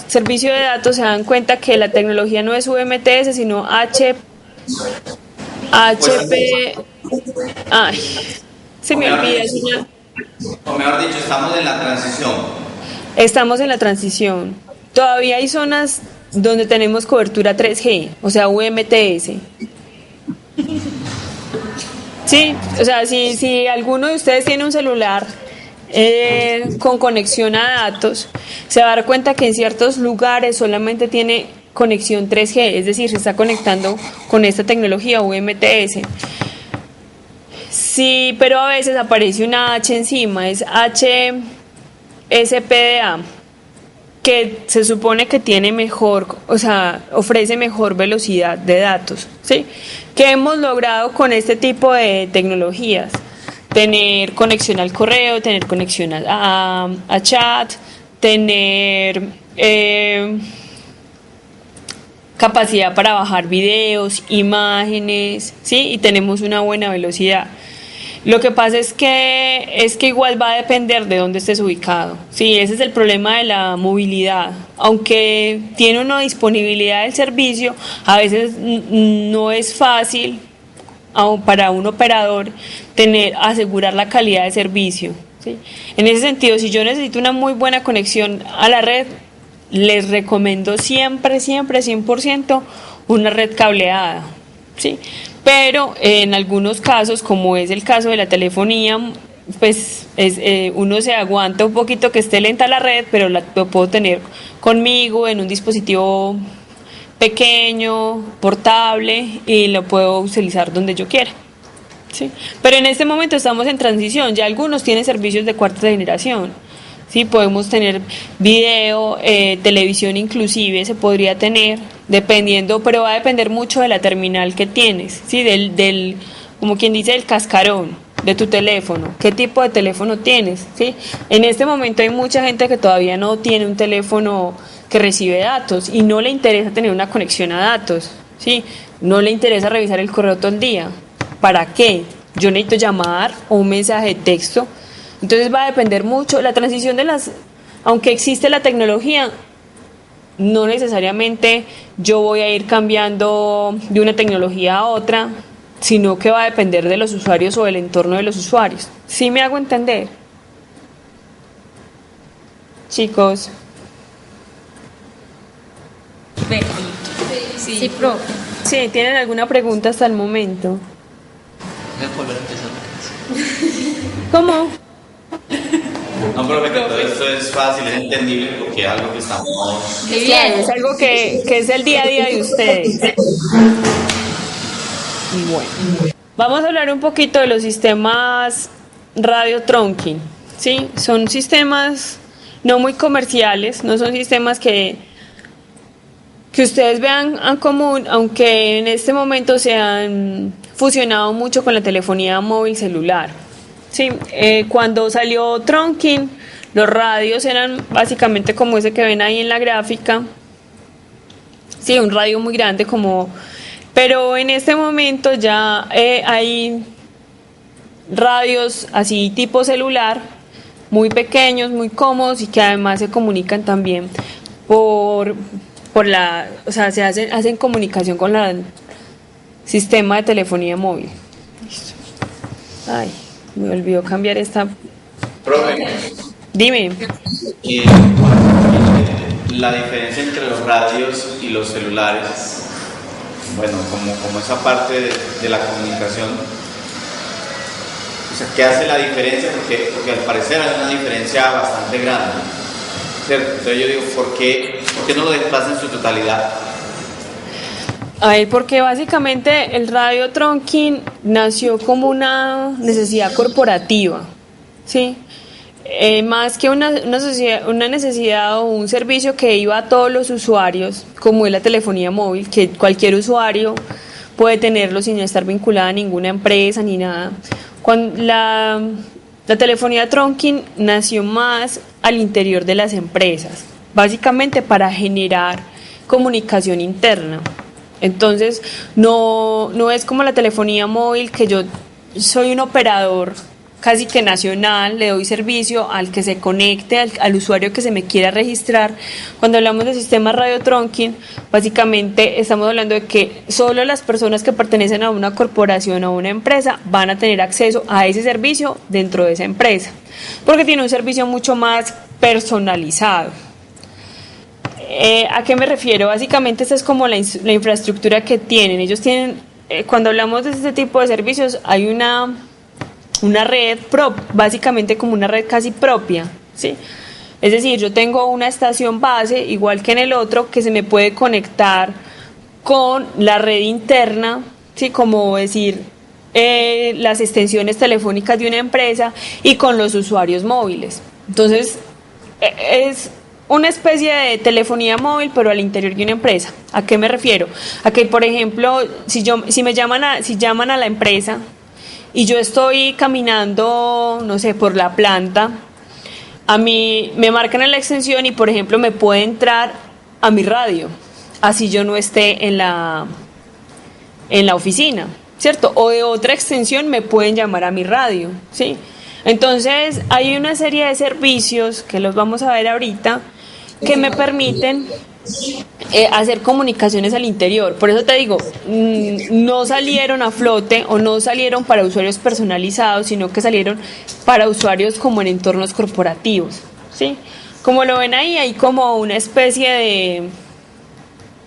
servicio de datos, se dan cuenta que la tecnología no es UMTS, sino HP. Ay, se me olvida. O mejor dicho, estamos en la transición. Estamos en la transición. Todavía hay zonas donde tenemos cobertura 3G, o sea, UMTS. Sí, o sea, si alguno de ustedes tiene un celular con conexión a datos, se va a dar cuenta que en ciertos lugares solamente tiene conexión 3G, es decir, se está conectando con esta tecnología UMTS. Sí, pero a veces aparece una H encima, es HSPDA, que se supone que tiene mejor, o sea, ofrece mejor velocidad de datos, ¿sí? ¿Qué hemos logrado con este tipo de tecnologías? Tener conexión al correo, tener conexión a chat, tener capacidad para bajar videos, imágenes, ¿sí? Y tenemos una buena velocidad. Lo que pasa es que igual va a depender de dónde estés ubicado. Sí, ese es el problema de la movilidad. Aunque tiene una disponibilidad del servicio, a veces no es fácil para un operador asegurar la calidad de servicio. ¿Sí? En ese sentido, si yo necesito una muy buena conexión a la red, les recomiendo siempre, 100% una red cableada, ¿sí? Pero en algunos casos, como es el caso de la telefonía, pues uno se aguanta un poquito que esté lenta la red, pero lo puedo tener conmigo en un dispositivo pequeño, portable, y lo puedo utilizar donde yo quiera. Sí, pero en este momento estamos en transición, ya algunos tienen servicios de cuarta generación, sí, podemos tener video, televisión inclusive se podría tener, dependiendo, pero va a depender mucho de la terminal que tienes, sí, del como quien dice, del cascarón de tu teléfono, qué tipo de teléfono tienes, sí. En este momento hay mucha gente que todavía no tiene un teléfono que recibe datos y no le interesa tener una conexión a datos, sí, no le interesa revisar el correo todo el día. ¿Para qué? Yo necesito llamar o un mensaje de texto. Entonces va a depender mucho. La transición aunque existe la tecnología, no necesariamente yo voy a ir cambiando de una tecnología a otra, sino que va a depender de los usuarios o del entorno de los usuarios. ¿Sí me hago entender? Chicos. Sí, profe. Sí, ¿tienen alguna pregunta hasta el momento? Voy a volver a empezar. ¿Cómo? No, profe, que todo esto es fácil, es entendible porque es algo que estamos... Claro, es algo que es el día a día de ustedes. Bueno, vamos a hablar un poquito de los sistemas radio trunking, ¿sí? Son sistemas no muy comerciales, no son sistemas que ustedes vean en común, aunque en este momento se han fusionado mucho con la telefonía móvil celular. Sí, cuando salió trunking, los radios eran básicamente como ese que ven ahí en la gráfica. Sí, un radio muy grande pero en este momento ya hay radios así tipo celular, muy pequeños, muy cómodos y que además se comunican también o sea, hacen comunicación con el sistema de telefonía móvil. Listo. Ay, me olvidó cambiar esta. Profe, Dime. La diferencia entre los radios y los celulares, bueno, como esa parte de la comunicación, o sea, ¿qué hace la diferencia? Porque al parecer hay una diferencia bastante grande, ¿cierto? Entonces yo digo, ¿por qué no lo desplazan en su totalidad? A ver, porque básicamente el radio trunking nació como una necesidad corporativa, ¿sí? Más que una necesidad o un servicio que iba a todos los usuarios, como es la telefonía móvil, que cualquier usuario puede tenerlo sin estar vinculada a ninguna empresa ni nada. Cuando la telefonía trunking nació más al interior de las empresas, básicamente para generar comunicación interna. Entonces, no es como la telefonía móvil, que yo soy un operador casi que nacional, le doy servicio al que se conecte, al usuario que se me quiera registrar. Cuando hablamos de sistema radio trunking, básicamente estamos hablando de que solo las personas que pertenecen a una corporación o a una empresa van a tener acceso a ese servicio dentro de esa empresa, porque tiene un servicio mucho más personalizado. ¿A qué me refiero? Básicamente esta es como la infraestructura que tienen. Ellos tienen, cuando hablamos de este tipo de servicios, hay una red básicamente como una red casi propia, ¿sí? Es decir, yo tengo una estación base, igual que en el otro, que se me puede conectar con la red interna, ¿sí? Como decir, las extensiones telefónicas de una empresa y con los usuarios móviles. Entonces, es una especie de telefonía móvil, pero al interior de una empresa. ¿A qué me refiero? A que, por ejemplo, si llaman a la empresa y yo estoy caminando, no sé, por la planta, a mí me marcan en la extensión y, por ejemplo, me puede entrar a mi radio, así yo no esté en la oficina, ¿cierto? O de otra extensión me pueden llamar a mi radio, ¿sí? Entonces, hay una serie de servicios que los vamos a ver ahorita que me permiten hacer comunicaciones al interior. Por eso te digo, no salieron a flote o no salieron para usuarios personalizados, sino que salieron para usuarios como en entornos corporativos, ¿sí? Como lo ven ahí, hay como una especie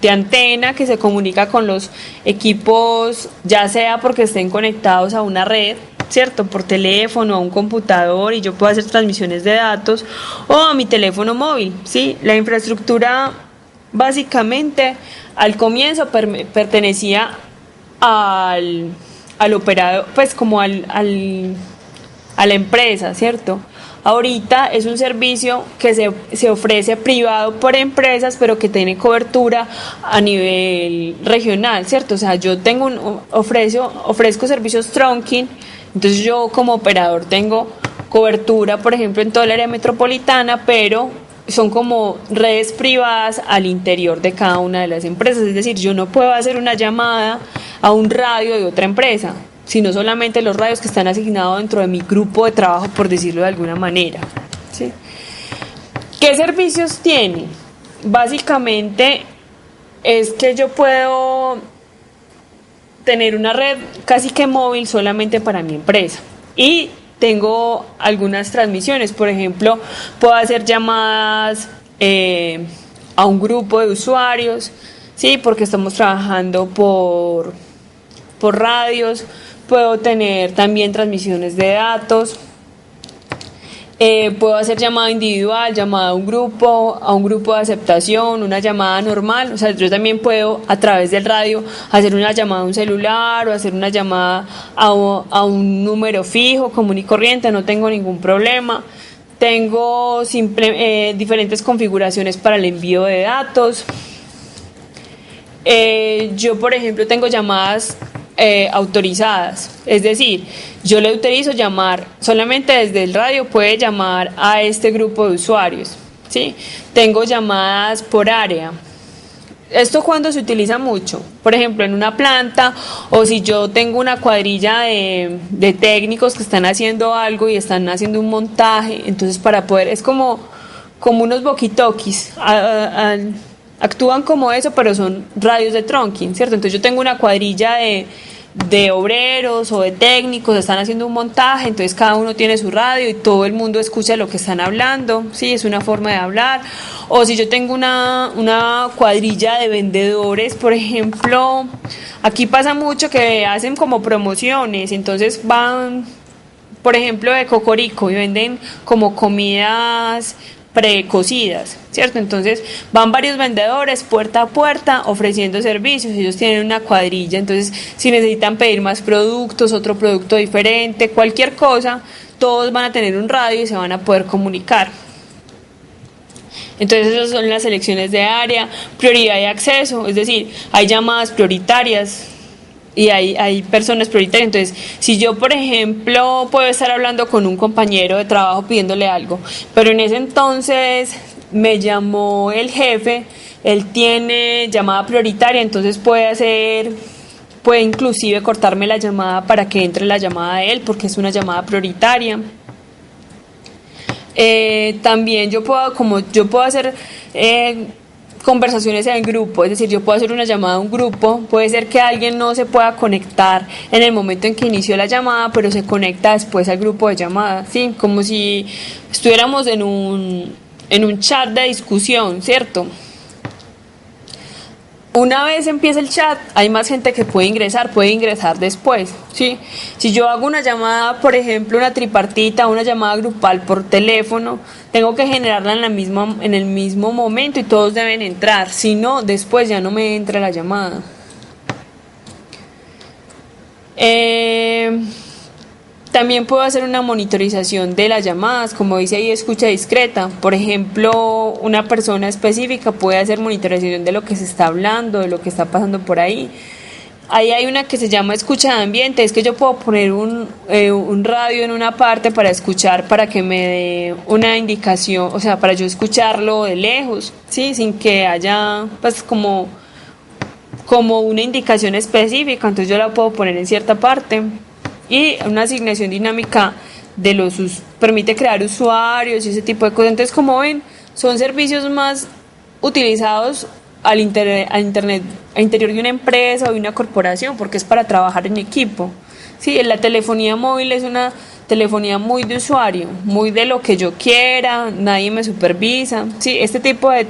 de antena que se comunica con los equipos, ya sea porque estén conectados a una red, ¿cierto? Por teléfono, a un computador, y yo puedo hacer transmisiones de datos, o a mi teléfono móvil, ¿sí? La infraestructura básicamente al comienzo pertenecía al operador, pues como a la empresa, ¿cierto? Ahorita es un servicio que se ofrece privado por empresas, pero que tiene cobertura a nivel regional, ¿cierto? O sea, yo ofrezco servicios trunking, entonces yo como operador tengo cobertura, por ejemplo, en toda el área metropolitana, pero son como redes privadas al interior de cada una de las empresas. Es decir, yo no puedo hacer una llamada a un radio de otra empresa, sino solamente los radios que están asignados dentro de mi grupo de trabajo, por decirlo de alguna manera, ¿sí? ¿Qué servicios tiene? Básicamente es que yo puedo tener una red casi que móvil solamente para mi empresa, y tengo algunas transmisiones. Por ejemplo, puedo hacer llamadas a un grupo de usuarios, ¿sí? Porque estamos trabajando por radios. Puedo tener también transmisiones de datos, puedo hacer llamada individual, llamada a un grupo de aceptación, una llamada normal. O sea, yo también puedo a través del radio hacer una llamada a un celular, o hacer una llamada a un número fijo, común y corriente, no tengo ningún problema. Tengo diferentes configuraciones para el envío de datos. Yo, por ejemplo, tengo llamadas autorizadas, es decir, yo le autorizo llamar solamente desde el radio, puede llamar a este grupo de usuarios, ¿sí? Tengo llamadas por área. ¿Esto cuando se utiliza mucho? Por ejemplo, en una planta, o si yo tengo una cuadrilla de técnicos que están haciendo algo y están haciendo un montaje, entonces para poder, es como unos walkie-talkies, actúan como eso, pero son radios de trunking, ¿cierto? Entonces yo tengo una cuadrilla de obreros o de técnicos, están haciendo un montaje, entonces cada uno tiene su radio y todo el mundo escucha lo que están hablando, ¿sí? Es una forma de hablar. O si yo tengo una cuadrilla de vendedores, por ejemplo, aquí pasa mucho que hacen como promociones, entonces van, por ejemplo, de Cocorico, y venden como comidas precocidas, ¿cierto? Entonces van varios vendedores puerta a puerta ofreciendo servicios, ellos tienen una cuadrilla, entonces si necesitan pedir más productos, otro producto diferente, cualquier cosa, todos van a tener un radio y se van a poder comunicar. Entonces esas son las selecciones de área, prioridad de acceso, es decir, hay llamadas prioritarias y hay personas prioritarias. Entonces, si yo, por ejemplo, puedo estar hablando con un compañero de trabajo pidiéndole algo, pero en ese entonces me llamó el jefe, él tiene llamada prioritaria, entonces puede inclusive cortarme la llamada para que entre la llamada de él, porque es una llamada prioritaria. También yo puedo hacer conversaciones en grupo, es decir, yo puedo hacer una llamada a un grupo, puede ser que alguien no se pueda conectar en el momento en que inició la llamada, pero se conecta después al grupo de llamada, ¿sí? Como si estuviéramos en un chat de discusión, ¿cierto? Una vez empieza el chat, hay más gente que puede ingresar después, ¿sí? Si yo hago una llamada, por ejemplo, una tripartita, una llamada grupal por teléfono, tengo que generarla en el mismo momento y todos deben entrar, si no, después ya no me entra la llamada. También puedo hacer una monitorización de las llamadas, como dice ahí, escucha discreta. Por ejemplo, una persona específica puede hacer monitorización de lo que se está hablando, de lo que está pasando por ahí. Ahí hay una que se llama escucha de ambiente, es que yo puedo poner un radio en una parte para escuchar, para que me dé una indicación, o sea, para yo escucharlo de lejos, ¿sí? Sin que haya, pues, como una indicación específica, entonces yo la puedo poner en cierta parte. Y una asignación dinámica permite crear usuarios y ese tipo de cosas. Entonces, como ven, son servicios más utilizados al interior de una empresa o de una corporación, porque es para trabajar en equipo. Sí, la telefonía móvil es una telefonía muy de usuario, muy de lo que yo quiera, nadie me supervisa. Sí, este tipo de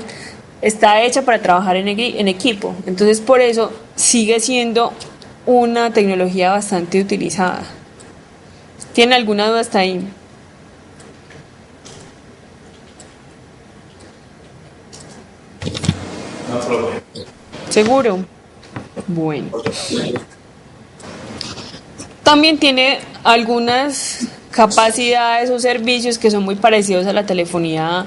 está hecha para trabajar en equipo. Entonces, por eso sigue siendo una tecnología bastante utilizada. ¿Tiene alguna duda hasta ahí? No, profe. ¿Seguro? Bueno. También tiene algunas capacidades o servicios que son muy parecidos a la telefonía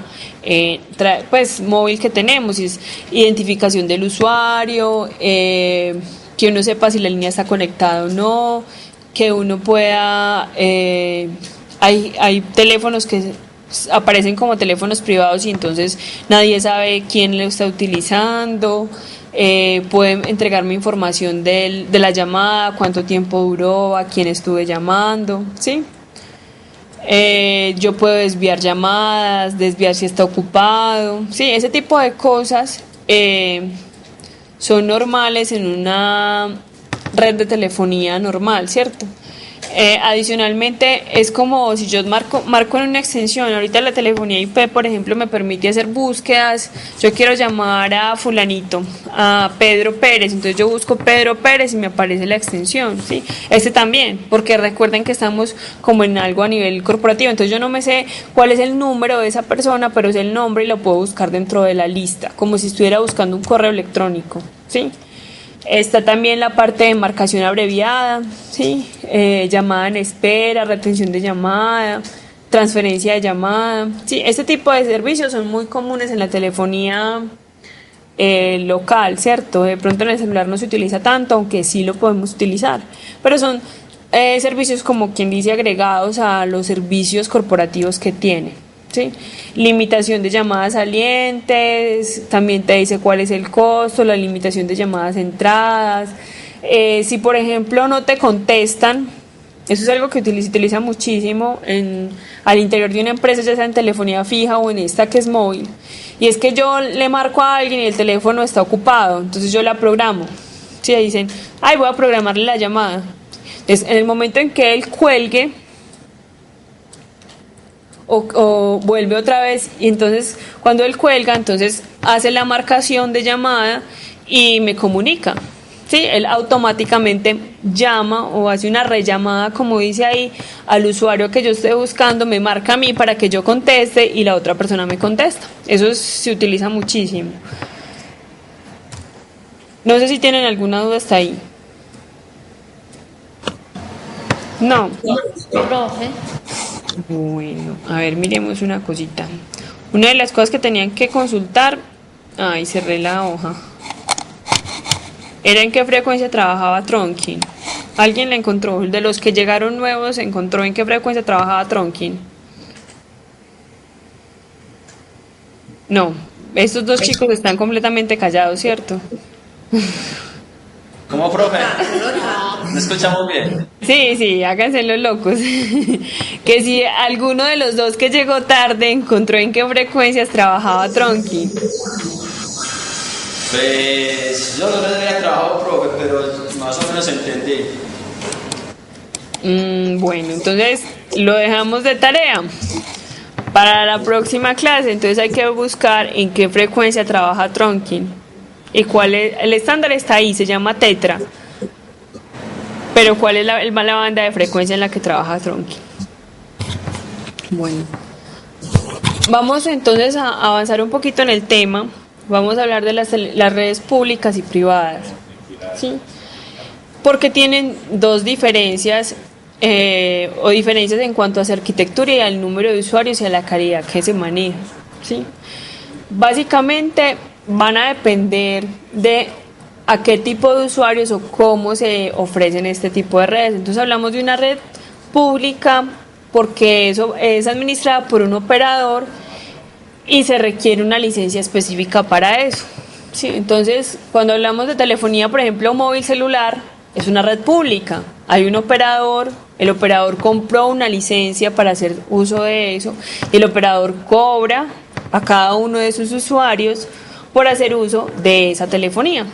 pues móvil que tenemos, y es identificación del usuario, que uno sepa si la línea está conectada o no, que uno pueda hay teléfonos que aparecen como teléfonos privados y entonces nadie sabe quién lo está utilizando. Pueden entregarme información de la llamada, cuánto tiempo duró, a quién estuve llamando, ¿sí? Yo puedo desviar llamadas, desviar si está ocupado, sí, ese tipo de cosas son normales en una red de telefonía normal, ¿cierto? Adicionalmente, es como si yo marco en una extensión. Ahorita la telefonía IP, por ejemplo, me permite hacer búsquedas. Yo quiero llamar a fulanito, a Pedro Pérez, entonces yo busco Pedro Pérez y me aparece la extensión, ¿sí? Este también, porque recuerden que estamos como en algo a nivel corporativo, entonces yo no me sé cuál es el número de esa persona, pero es el nombre y lo puedo buscar dentro de la lista, como si estuviera buscando un correo electrónico, ¿sí? Está también la parte de marcación abreviada, ¿sí? Llamada en espera, retención de llamada, transferencia de llamada. Sí, este tipo de servicios son muy comunes en la telefonía local, ¿cierto? De pronto en el celular no se utiliza tanto, aunque sí lo podemos utilizar, pero son servicios, como quien dice, agregados a los servicios corporativos que tiene. ¿Sí? Limitación de llamadas salientes, también te dice cuál es el costo, la limitación de llamadas entradas. Si por ejemplo no te contestan, eso es algo que se utiliza muchísimo al interior de una empresa, ya sea en telefonía fija o en esta que es móvil, y es que yo le marco a alguien y el teléfono está ocupado, entonces yo la programo. Si dicen, ay, voy a programarle la llamada, entonces en el momento en que él cuelgue o vuelve otra vez, y entonces cuando él cuelga, entonces hace la marcación de llamada y me comunica, ¿sí? Él automáticamente llama o hace una rellamada, como dice ahí, al usuario que yo esté buscando, me marca a mí para que yo conteste y la otra persona me contesta. Eso se utiliza muchísimo. No sé si tienen alguna duda hasta ahí. No. Profe. Bueno, a ver, miremos una cosita. Una de las cosas que tenían que consultar, ay, cerré la hoja, era en qué frecuencia trabajaba Tronkin. ¿Alguien la encontró? De los que llegaron nuevos, ¿encontró en qué frecuencia trabajaba Tronkin? No, estos dos chicos están completamente callados, ¿cierto? ¿Cómo, profe? ¿No escuchamos bien? Sí, háganse los locos. Que si alguno de los dos que llegó tarde encontró en qué frecuencias trabajaba Tronkin. Pues yo no había trabajado, profe, pero más o menos entendí. Bueno, entonces lo dejamos de tarea para la próxima clase. Entonces hay que buscar en qué frecuencia trabaja Tronkin y cuál es el estándar. Está ahí, se llama Tetra, pero cuál es la banda de frecuencia en la que trabaja Tronkin. Bueno, vamos entonces a avanzar un poquito en el tema. Vamos a hablar de las redes públicas y privadas, ¿sí? Porque tienen dos diferencias o diferencias en cuanto a su arquitectura y al número de usuarios y a la calidad que se maneja, ¿sí? Básicamente van a depender de a qué tipo de usuarios o cómo se ofrecen este tipo de redes. Entonces hablamos de una red pública porque eso es administrada por un operador y se requiere una licencia específica para eso, ¿sí? Entonces, cuando hablamos de telefonía, por ejemplo, móvil celular, es una red pública. Hay un operador, el operador compró una licencia para hacer uso de eso, y el operador cobra a cada uno de sus usuarios por hacer uso de esa telefonía,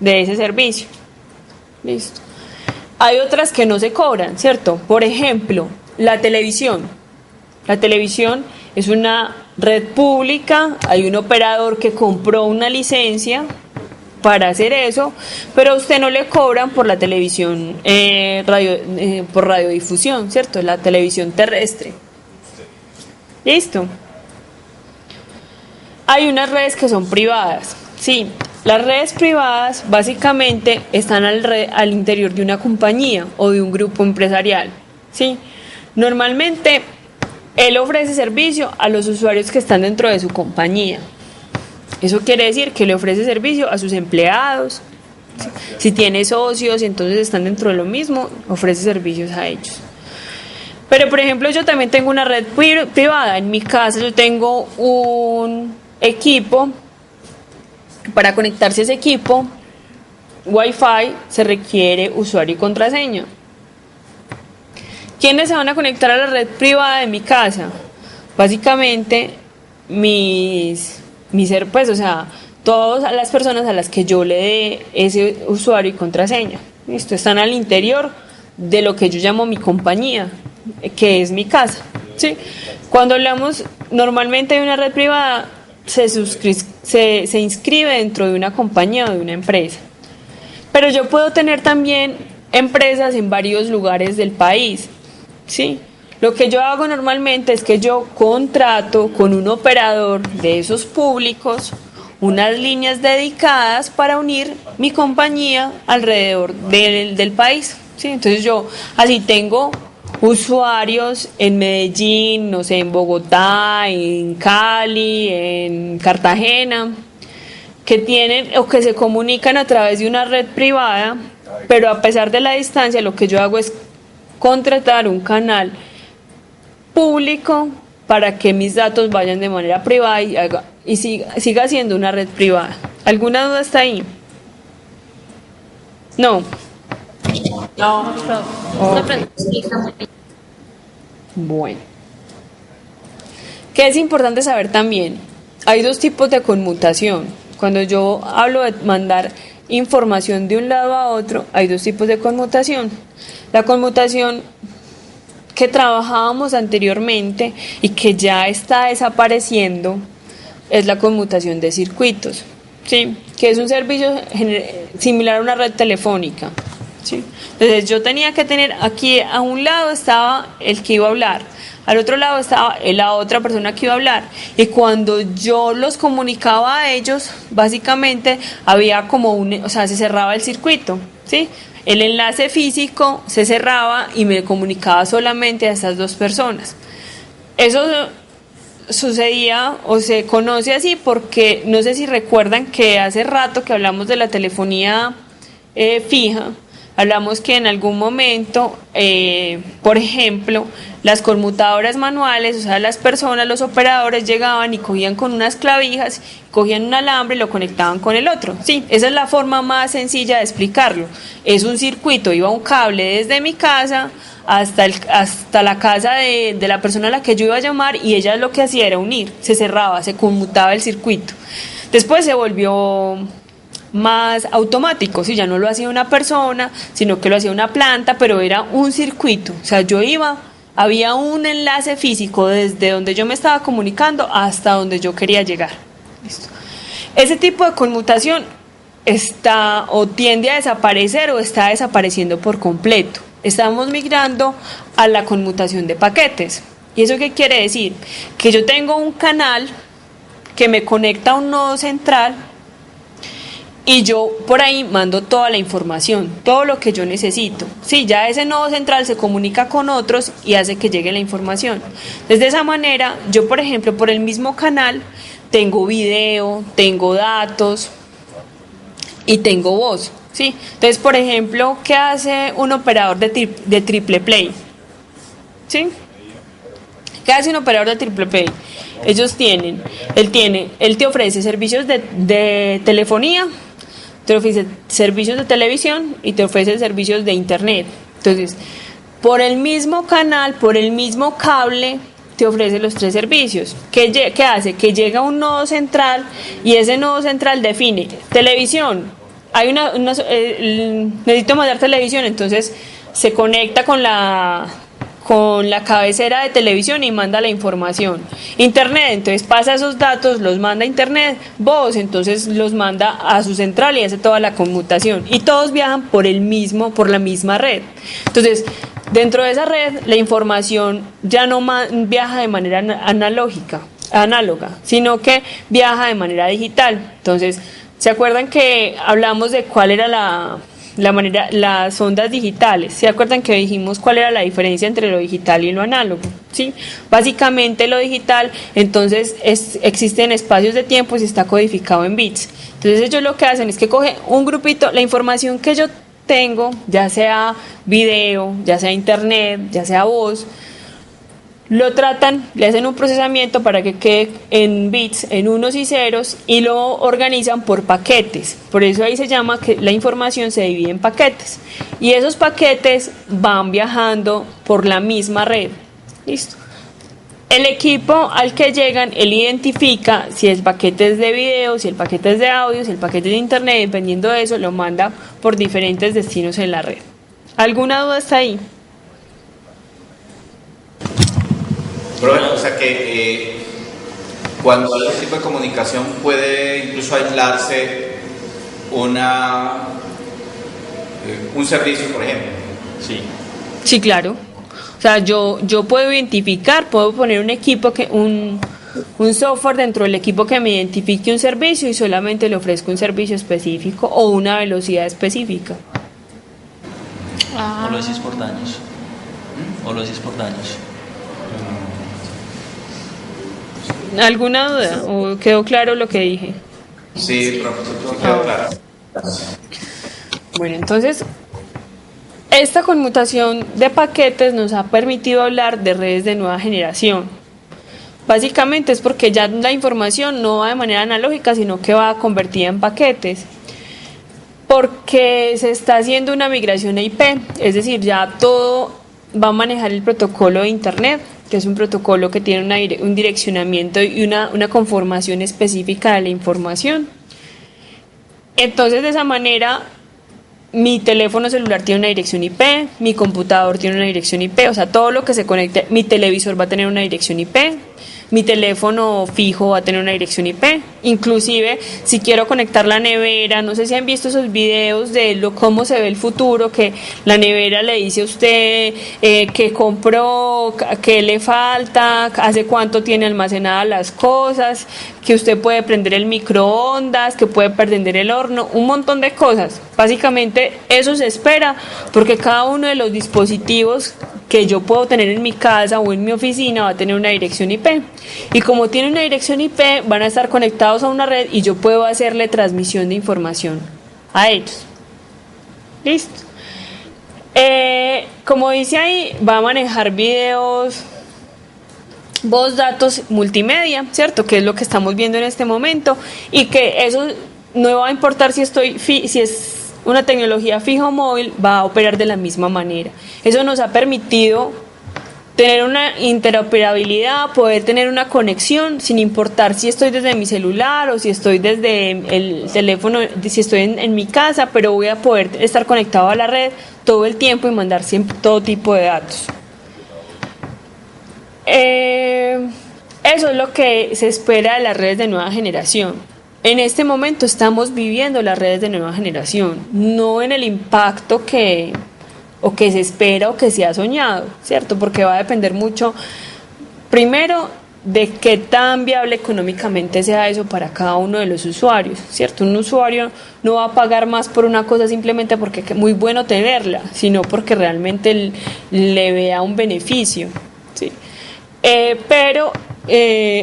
de ese servicio. Listo. Hay otras que no se cobran, ¿cierto? Por ejemplo, la televisión. La televisión es una red pública, hay un operador que compró una licencia para hacer eso, pero a usted no le cobran por la televisión, por radiodifusión, ¿cierto? La televisión terrestre. ¿Listo? Hay unas redes que son privadas, sí. Las redes privadas básicamente están al interior de una compañía o de un grupo empresarial, ¿sí? Normalmente él ofrece servicio a los usuarios que están dentro de su compañía. Eso quiere decir que le ofrece servicio a sus empleados. ¿Sí? Si tiene socios y entonces están dentro de lo mismo, ofrece servicios a ellos. Pero por ejemplo, yo también tengo una red privada. En mi casa yo tengo un equipo. Para conectarse a ese equipo Wi-Fi se requiere usuario y contraseña. ¿Quiénes se van a conectar a la red privada de mi casa? Básicamente todas las personas a las que yo le dé ese usuario y contraseña. Esto están al interior de lo que yo llamo mi compañía, que es mi casa, ¿sí? Cuando hablamos normalmente de una red privada, se inscribe dentro de una compañía o de una empresa. Pero yo puedo tener también empresas en varios lugares del país, ¿sí? Lo que yo hago normalmente es que yo contrato con un operador de esos públicos unas líneas dedicadas para unir mi compañía alrededor del país, ¿sí? Entonces yo así tengo usuarios en Medellín, no sé, en Bogotá, en Cali, en Cartagena, que tienen o que se comunican a través de una red privada, pero a pesar de la distancia, lo que yo hago es contratar un canal público para que mis datos vayan de manera privada y siga siendo una red privada. ¿Alguna duda está ahí? No. No, Bueno. ¿Qué es importante saber también? Hay dos tipos de conmutación. Cuando yo hablo de mandar información de un lado a otro, hay dos tipos de conmutación. La conmutación que trabajábamos anteriormente y que ya está desapareciendo es la conmutación de circuitos, ¿sí? Que es un servicio similar a una red telefónica, ¿sí? Entonces yo tenía que tener aquí a un lado estaba el que iba a hablar, al otro lado estaba la otra persona que iba a hablar, y cuando yo los comunicaba a ellos, básicamente había como se cerraba el circuito, ¿sí? El enlace físico se cerraba y me comunicaba solamente a estas dos personas. Eso sucedía o se conoce así porque no sé si recuerdan que hace rato que hablamos de la telefonía fija, hablamos que en algún momento, por ejemplo, las conmutadoras manuales, o sea, las personas, los operadores llegaban y cogían con unas clavijas, cogían un alambre y lo conectaban con el otro. Sí, esa es la forma más sencilla de explicarlo. Es un circuito, iba un cable desde mi casa hasta la casa de la persona a la que yo iba a llamar, y ella lo que hacía era unir, se cerraba, se conmutaba el circuito. Después se volvió más automático, si ya no lo hacía una persona, sino que lo hacía una planta, pero era un circuito, o sea, había un enlace físico desde donde yo me estaba comunicando hasta donde yo quería llegar. ¿Listo? Ese tipo de conmutación está o tiende a desaparecer o está desapareciendo por completo. Estamos migrando a la conmutación de paquetes. ¿Y eso qué quiere decir? Que yo tengo un canal que me conecta a un nodo central y yo por ahí mando toda la información, todo lo que yo necesito. Sí, ya ese nodo central se comunica con otros y hace que llegue la información. Entonces, de esa manera, yo, por ejemplo, por el mismo canal, tengo video, tengo datos y tengo voz. ¿Sí? Entonces, por ejemplo, ¿qué hace un operador de triple play? ¿Sí? ¿Qué hace un operador de triple play? Él te ofrece servicios de telefonía, te ofrece servicios de televisión y te ofrece servicios de internet. Entonces, por el mismo canal, por el mismo cable, te ofrece los tres servicios. ¿Qué hace? Que llega a un nodo central y ese nodo central define televisión, necesito mandar televisión, entonces se conecta con la cabecera de televisión y manda la información. Internet, entonces pasa esos datos, los manda a internet, voz, entonces los manda a su central y hace toda la conmutación. Y todos viajan por la misma red. Entonces, dentro de esa red, la información ya no viaja de manera análoga, sino que viaja de manera digital. Entonces, ¿se acuerdan que hablamos de cuál era las ondas digitales? ¿Se acuerdan que dijimos cuál era la diferencia entre lo digital y lo análogo? ¿Sí? Básicamente lo digital, entonces existen espacios de tiempo y está codificado en bits. Entonces ellos lo que hacen es que cogen un grupito, la información que yo tengo, ya sea video, ya sea internet, ya sea voz, lo tratan, le hacen un procesamiento para que quede en bits, en unos y ceros, y lo organizan por paquetes. Por eso ahí se llama que la información se divide en paquetes. Y esos paquetes van viajando por la misma red. Listo. El equipo al que llegan, él identifica si el paquete es de video, si el paquete es de audio, si el paquete es de internet, dependiendo de eso, lo manda por diferentes destinos en la red. ¿Alguna duda hasta ahí? Pero, o sea que cuando hay ese tipo de comunicación puede incluso aislarse un servicio, por ejemplo. Sí. Sí, claro. O sea, yo puedo identificar, puedo poner un software dentro del equipo que me identifique un servicio y solamente le ofrezco un servicio específico o una velocidad específica. O lo decís por daños. ¿Alguna duda? ¿O quedó claro lo que dije? Sí, profesor, quedó claro. Bueno, entonces, esta conmutación de paquetes nos ha permitido hablar de redes de nueva generación. Básicamente es porque ya la información no va de manera analógica, sino que va convertida en paquetes. Porque se está haciendo una migración a IP, es decir, ya todo va a manejar el protocolo de Internet, que es un protocolo que tiene un direccionamiento y una conformación específica de la información. Entonces, de esa manera, mi teléfono celular tiene una dirección IP, mi computador tiene una dirección IP, o sea, todo lo que se conecte, mi televisor va a tener una dirección IP, mi teléfono fijo va a tener una dirección IP, inclusive si quiero conectar la nevera, no sé si han visto esos videos de cómo se ve el futuro, que la nevera le dice a usted qué compró, qué le falta, hace cuánto tiene almacenadas las cosas, que usted puede prender el microondas, que puede prender el horno, un montón de cosas. Básicamente eso se espera porque cada uno de los dispositivos que yo puedo tener en mi casa o en mi oficina va a tener una dirección IP. Y como tiene una dirección IP, van a estar conectados a una red y yo puedo hacerle transmisión de información a ellos. Listo. Como dice ahí, va a manejar videos, voz, datos, multimedia, ¿cierto? Que es lo que estamos viendo en este momento. Y que eso no va a importar si es una tecnología fija o móvil, va a operar de la misma manera. Eso nos ha permitido tener una interoperabilidad, poder tener una conexión sin importar si estoy desde mi celular o si estoy desde el teléfono, si estoy en mi casa, pero voy a poder estar conectado a la red todo el tiempo y mandar siempre todo tipo de datos. Eso es lo que se espera de las redes de nueva generación. En este momento estamos viviendo las redes de nueva generación, no en el impacto que se espera o que se ha soñado, ¿cierto? Porque va a depender mucho, primero, de qué tan viable económicamente sea eso para cada uno de los usuarios, ¿cierto? Un usuario no va a pagar más por una cosa simplemente porque es muy bueno tenerla, sino porque realmente le vea un beneficio, ¿sí? Pero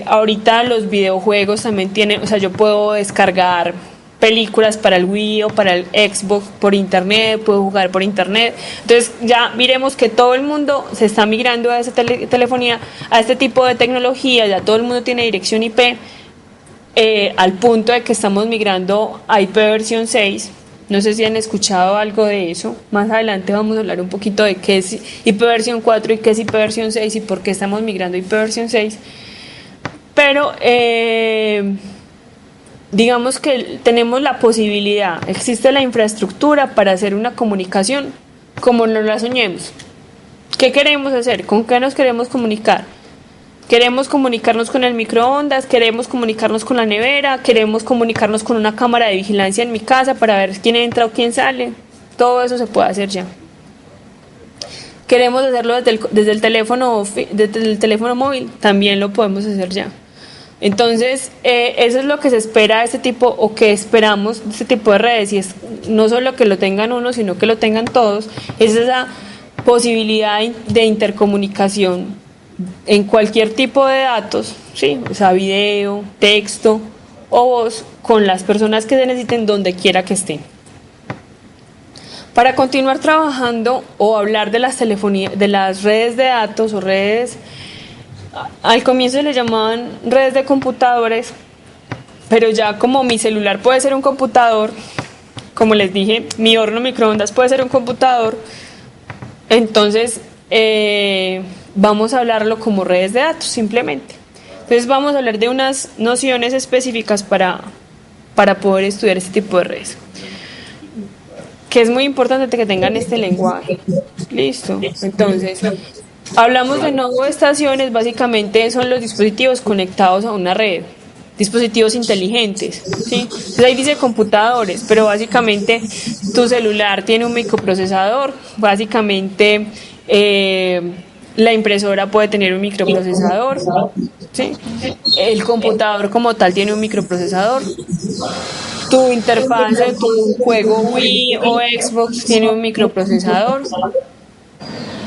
ahorita los videojuegos también tienen, o sea, yo puedo descargar películas para el Wii o para el Xbox por internet, puedo jugar por internet. Entonces ya miremos que todo el mundo se está migrando a esa telefonía, a este tipo de tecnología, ya todo el mundo tiene dirección IP, al punto de que estamos migrando a IPv 6. No sé si han escuchado algo de eso. Más adelante vamos a hablar un poquito de qué es IPv 4 y qué es IPv 6 y por qué estamos migrando a IPv 6. Pero digamos que tenemos la posibilidad, existe la infraestructura para hacer una comunicación como nos la soñemos. ¿Qué queremos hacer? ¿Con qué nos queremos comunicar? Queremos comunicarnos con el microondas, queremos comunicarnos con la nevera, queremos comunicarnos con una cámara de vigilancia en mi casa para ver quién entra o quién sale. Todo eso se puede hacer ya. Queremos hacerlo desde el teléfono móvil, también lo podemos hacer ya. Entonces, eso es lo que se espera de este tipo, o que esperamos de este tipo de redes, y es no solo que lo tengan uno, sino que lo tengan todos, es esa posibilidad de intercomunicación en cualquier tipo de datos, ¿sí? O sea, video, texto o voz, con las personas que se necesiten donde quiera que estén. Para continuar trabajando o hablar de las telefonías, de las redes de datos o redes, al comienzo le llamaban redes de computadores, pero ya como mi celular puede ser un computador, como les dije, mi horno microondas puede ser un computador, entonces vamos a hablarlo como redes de datos simplemente. Entonces vamos a hablar de unas nociones específicas para poder estudiar este tipo de redes, que es muy importante que tengan este lenguaje. Listo. Entonces, hablamos de nodo estaciones, básicamente son los dispositivos conectados a una red, dispositivos inteligentes, ¿sí? Entonces ahí dice computadores, pero básicamente tu celular tiene un microprocesador, básicamente la impresora puede tener un microprocesador, ¿sí? El computador como tal tiene un microprocesador. Tu interfaz de tu juego Wii o Xbox tiene un microprocesador.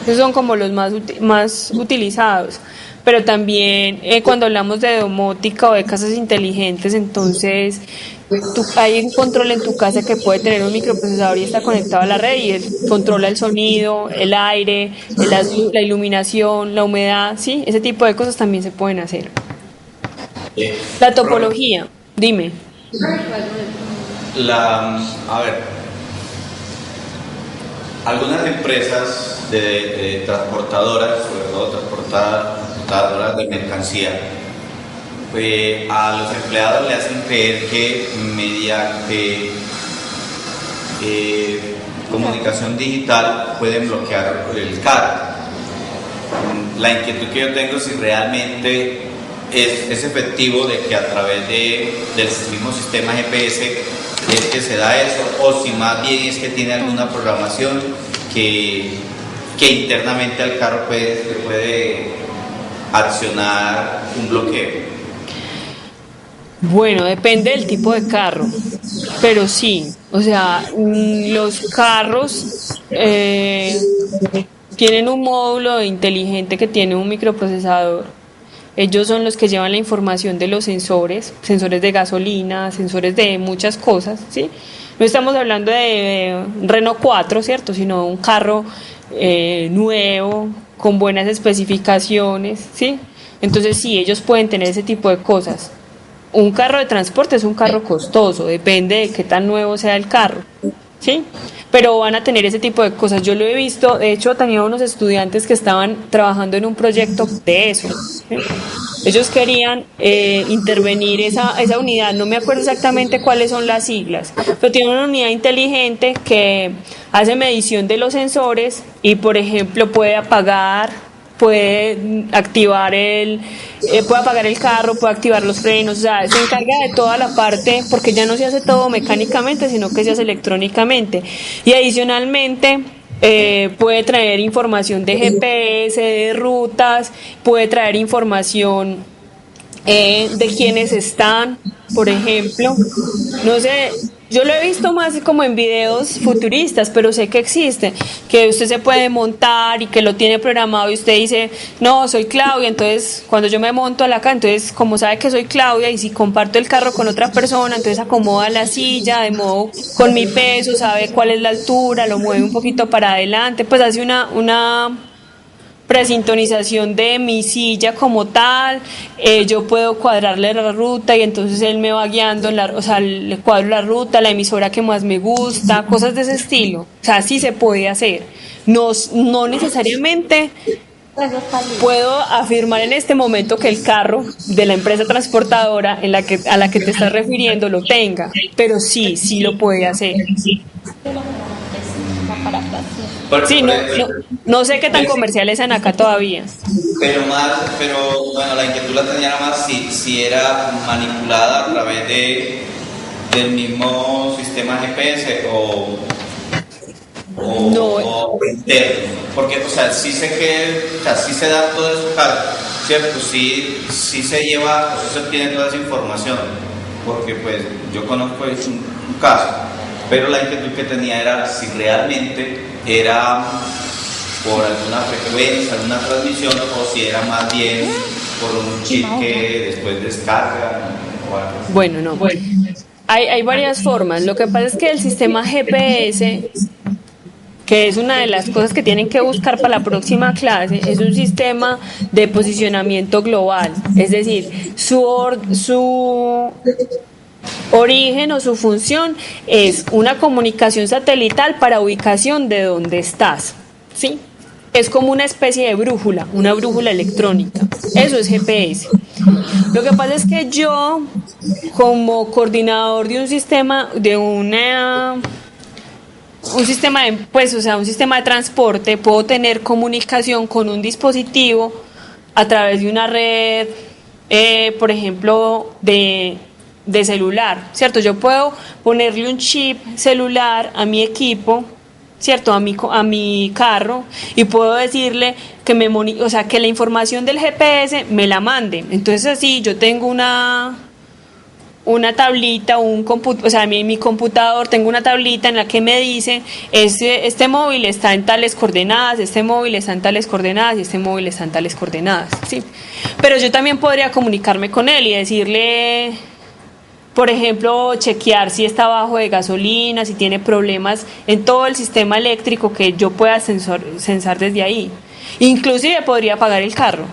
Esos son como los más utilizados. Pero también cuando hablamos de domótica o de casas inteligentes, entonces hay un control en tu casa que puede tener un microprocesador y está conectado a la red, y controla el sonido, el aire, la iluminación, la humedad, ¿sí? Ese tipo de cosas también se pueden hacer. La topología, dime. A ver, algunas empresas de transportadoras, sobre todo transportadoras de mercancía, a los empleados le hacen creer que mediante comunicación digital pueden bloquear el carro. La inquietud que yo tengo es si realmente es efectivo de que a través del mismo sistema GPS es que se da eso, o si más bien es que tiene alguna programación que internamente al carro puede accionar un bloqueo. Bueno, depende del tipo de carro, pero sí, o sea, los carros tienen un módulo inteligente que tiene un microprocesador. Ellos son los que llevan la información de los sensores de gasolina, sensores de muchas cosas, ¿sí? No estamos hablando de Renault 4, ¿cierto? Sino un carro nuevo, con buenas especificaciones, ¿sí? Entonces sí, ellos pueden tener ese tipo de cosas. Un carro de transporte es un carro costoso, depende de qué tan nuevo sea el carro, ¿sí? Pero van a tener ese tipo de cosas. Yo lo he visto, de hecho tenía unos estudiantes que estaban trabajando en un proyecto de eso, ¿sí? Ellos querían intervenir esa unidad, no me acuerdo exactamente cuáles son las siglas, pero tiene una unidad inteligente que hace medición de los sensores y, por ejemplo, puede apagar el carro, puede activar los frenos, o sea, se encarga de toda la parte, porque ya no se hace todo mecánicamente, sino que se hace electrónicamente. Y adicionalmente puede traer información de GPS, de rutas, puede traer información de quiénes están, por ejemplo. No sé, yo lo he visto más como en videos futuristas, pero sé que existe, que usted se puede montar y que lo tiene programado y usted dice, no, soy Claudia, entonces cuando yo me monto a la acá, entonces como sabe que soy Claudia y si comparto el carro con otra persona, entonces acomoda la silla de modo con mi peso, sabe cuál es la altura, lo mueve un poquito para adelante, pues hace una presintonización de mi silla como tal, yo puedo cuadrarle la ruta y entonces él me va guiando, o sea, le cuadro la ruta, la emisora que más me gusta, cosas de ese estilo. O sea, sí se puede hacer. No necesariamente Puedo afirmar en este momento que el carro de la empresa transportadora a la que te estás refiriendo lo tenga, pero sí lo puede hacer. Sí, no sé qué tan comerciales sean acá todavía. Pero bueno, la inquietud la tenía nada más si era manipulada a través del mismo sistema GPS o interno, porque, o sea, sí sé que, o sea, sí se da todo eso, claro, cierto, sí se lleva, o sea, se tiene toda esa información, porque pues yo conozco un caso, pero la inquietud que tenía era si realmente era por alguna frecuencia, alguna transmisión, o si era más bien por un chip que después descarga o algo así. Bueno, no. Hay varias formas. Lo que pasa es que el sistema GPS, que es una de las cosas que tienen que buscar para la próxima clase, es un sistema de posicionamiento global. Es decir, su origen o su función es una comunicación satelital para ubicación de donde estás, ¿sí? Es como una especie de brújula, una brújula electrónica. Eso es GPS. Lo que pasa es que yo, como coordinador de un sistema, un sistema de transporte, puedo tener comunicación con un dispositivo a través de una red, por ejemplo, de celular, ¿cierto? Yo puedo ponerle un chip celular a mi equipo, ¿cierto? A mi carro, y puedo decirle que que la información del GPS me la mande. Entonces así yo tengo una tablita, en mi computador tengo una tablita en la que me dice este móvil está en tales coordenadas, este móvil está en tales coordenadas y este móvil está en tales coordenadas, ¿sí? Pero yo también podría comunicarme con él y decirle, por ejemplo, chequear si está bajo de gasolina, si tiene problemas en todo el sistema eléctrico que yo pueda censar desde ahí. Inclusive podría apagar el carro.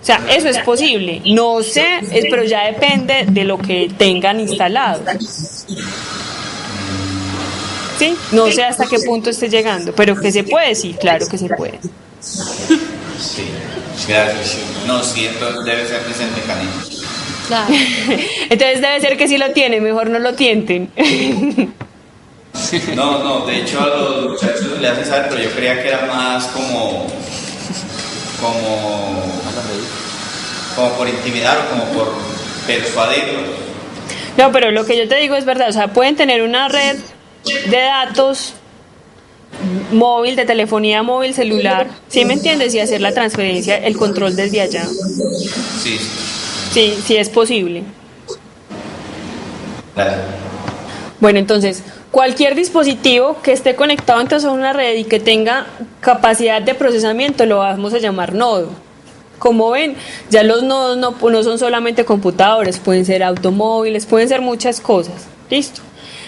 O sea, eso es posible. No sé, pero ya depende de lo que tengan instalado. ¿Sí? No sé hasta qué punto esté llegando, pero que se puede, sí, claro que se puede. Sí, gracias. No, sí, entonces debe ser presente canino. Claro. Entonces debe ser que sí lo tienen, mejor no lo tienten. No, de hecho a los muchachos le hacen saber, pero yo creía que era más como por intimidar o como por persuadirlos. No, pero lo que yo te digo es verdad, o sea, pueden tener una red de datos móvil, de telefonía móvil, celular, ¿sí me entiendes? Y hacer la transferencia, el control desde allá. Sí, es posible. Dale. Bueno, entonces, cualquier dispositivo que esté conectado entonces a una red y que tenga capacidad de procesamiento lo vamos a llamar nodo. Como ven, ya los nodos no son solamente computadores, pueden ser automóviles, pueden ser muchas cosas. ¿Listo?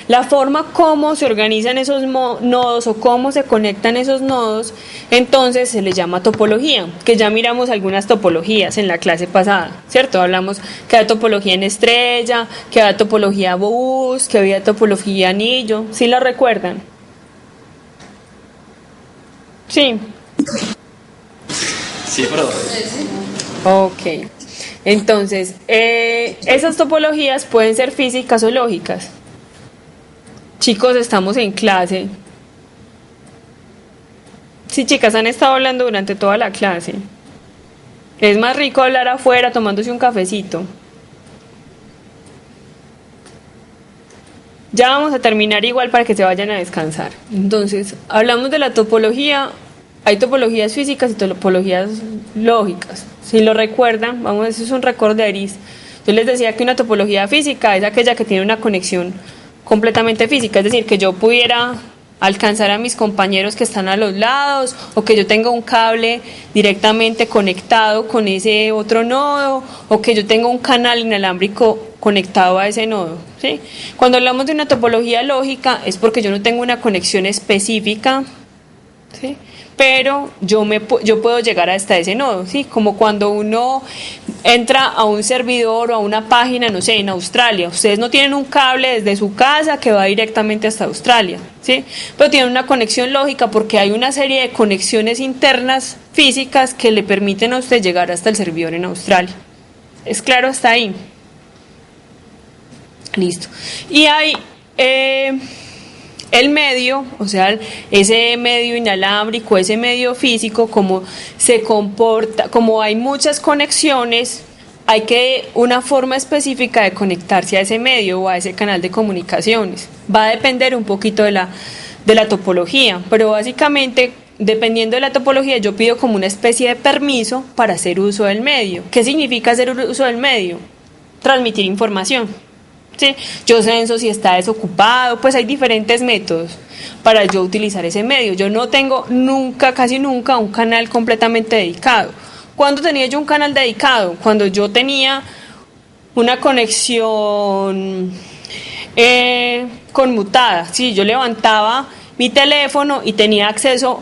La forma como se organizan esos nodos o cómo se conectan esos nodos, entonces se les llama topología, que ya miramos algunas topologías en la clase pasada, ¿cierto? Hablamos que había topología en estrella, que había topología bus, que había topología anillo, ¿sí la recuerdan? Sí. Sí, pero... Ok. Entonces, esas topologías pueden ser físicas o lógicas. Chicos, estamos en clase. Sí, chicas, han estado hablando durante toda la clase. Es más rico hablar afuera tomándose un cafecito. Ya vamos a terminar igual para que se vayan a descansar. Entonces, hablamos de la topología. Hay topologías físicas y topologías lógicas. Si lo recuerdan, vamos a hacer un recorderis. Yo les decía que una topología física es aquella que tiene una conexión completamente física, es decir, que yo pudiera alcanzar a mis compañeros que están a los lados, o que yo tenga un cable directamente conectado con ese otro nodo, o que yo tenga un canal inalámbrico conectado a ese nodo, ¿sí? Cuando hablamos de una topología lógica es porque yo no tengo una conexión específica, ¿sí? pero yo puedo llegar hasta ese nodo, ¿sí? Como cuando uno entra a un servidor o a una página, no sé, en Australia. Ustedes no tienen un cable desde su casa que va directamente hasta Australia, ¿sí? Pero tienen una conexión lógica porque hay una serie de conexiones internas físicas que le permiten a usted llegar hasta el servidor en Australia. ¿Es claro hasta ahí? Listo. Y hay el medio, o sea, ese medio inalámbrico, ese medio físico, como se comporta, como hay muchas conexiones, hay que una forma específica de conectarse a ese medio o a ese canal de comunicaciones. Va a depender un poquito de la topología, pero básicamente, dependiendo de la topología, yo pido como una especie de permiso para hacer uso del medio. ¿Qué significa hacer uso del medio? Transmitir información. Sí, yo censo si está desocupado, pues hay diferentes métodos para yo utilizar ese medio. Yo no tengo casi nunca un canal completamente dedicado. ¿Cuándo tenía yo un canal dedicado? Cuando yo tenía una conexión conmutada. Sí, yo levantaba mi teléfono y tenía acceso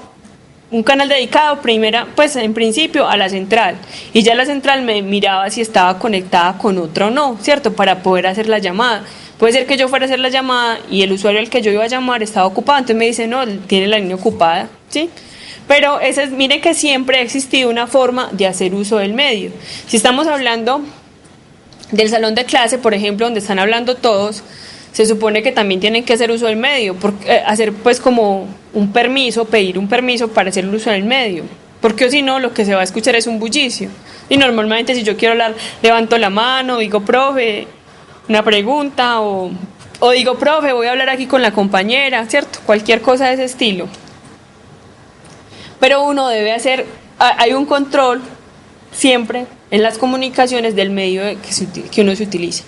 un canal dedicado pues en principio a la central, y ya la central me miraba si estaba conectada con otra o no, ¿cierto? Para poder hacer la llamada. Puede ser que yo fuera a hacer la llamada y el usuario al que yo iba a llamar estaba ocupado, entonces me dice, no, tiene la línea ocupada, ¿sí? Pero mire que siempre ha existido una forma de hacer uso del medio. Si estamos hablando del salón de clase, por ejemplo, donde están hablando todos, se supone que también tienen que hacer uso del medio, hacer pues como pedir un permiso para hacer el uso del medio, porque si no, lo que se va a escuchar es un bullicio. Y normalmente si yo quiero hablar, levanto la mano, digo, profe, una pregunta, o digo, profe, voy a hablar aquí con la compañera, ¿cierto? Cualquier cosa de ese estilo. Pero uno debe hay un control siempre en las comunicaciones del medio que uno se utiliza.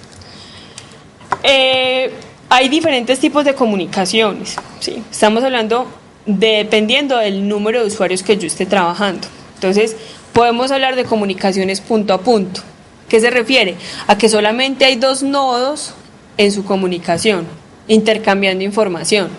Hay diferentes tipos de comunicaciones, ¿sí? Estamos hablando dependiendo del número de usuarios que yo esté trabajando. Entonces, podemos hablar de comunicaciones punto a punto. ¿Qué se refiere? A que solamente hay dos nodos en su comunicación, intercambiando información.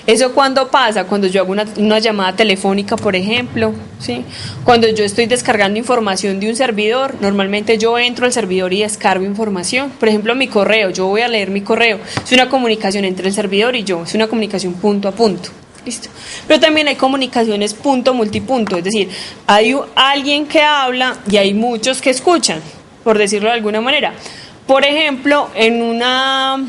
¿Eso cuándo pasa? Cuando yo hago una llamada telefónica, por ejemplo, ¿sí? Cuando yo estoy descargando información de un servidor, normalmente yo entro al servidor y descargo información. Por ejemplo, mi correo, yo voy a leer mi correo. Es una comunicación entre el servidor y yo, es una comunicación punto a punto. ¿Listo? Pero también hay comunicaciones punto multipunto, es decir, hay alguien que habla y hay muchos que escuchan, por decirlo de alguna manera. Por ejemplo, en una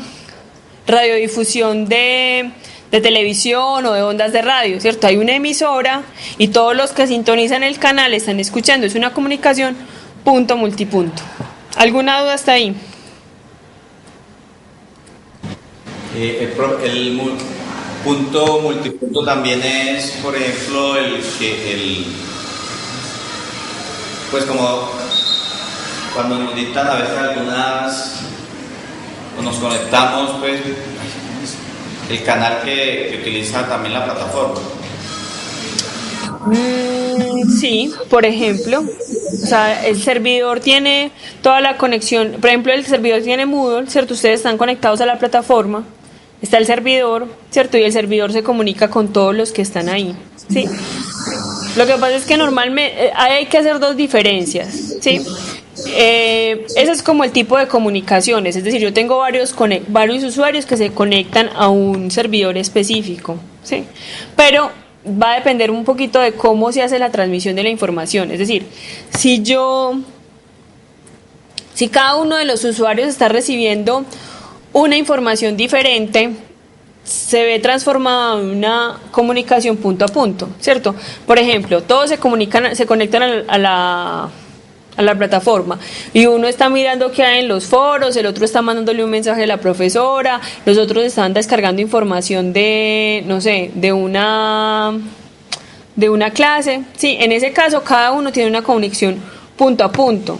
radiodifusión de televisión o de ondas de radio, ¿cierto? Hay una emisora y todos los que sintonizan el canal están escuchando. Es una comunicación punto multipunto. ¿Alguna duda hasta ahí? El punto multipunto también es, por ejemplo, pues como cuando nos dictan a veces o nos conectamos, pues el canal que utiliza también la plataforma. Sí, por ejemplo, o sea, el servidor tiene toda la conexión. Por ejemplo, el servidor tiene Moodle, ¿cierto? Ustedes están conectados a la plataforma, está el servidor, ¿cierto? Y el servidor se comunica con todos los que están ahí, ¿sí? Lo que pasa es que normalmente hay que hacer dos diferencias, ¿sí? Ese es como el tipo de comunicaciones, es decir, yo tengo varios usuarios que se conectan a un servidor específico, ¿sí? Pero va a depender un poquito de cómo se hace la transmisión de la información, es decir, si cada uno de los usuarios está recibiendo una información diferente, se ve transformada en una comunicación punto a punto, ¿cierto? Por ejemplo, todos se conectan a la plataforma y uno está mirando qué hay en los foros, el otro está mandándole un mensaje a la profesora, los otros están descargando información de una clase. Sí, en ese caso cada uno tiene una conexión punto a punto.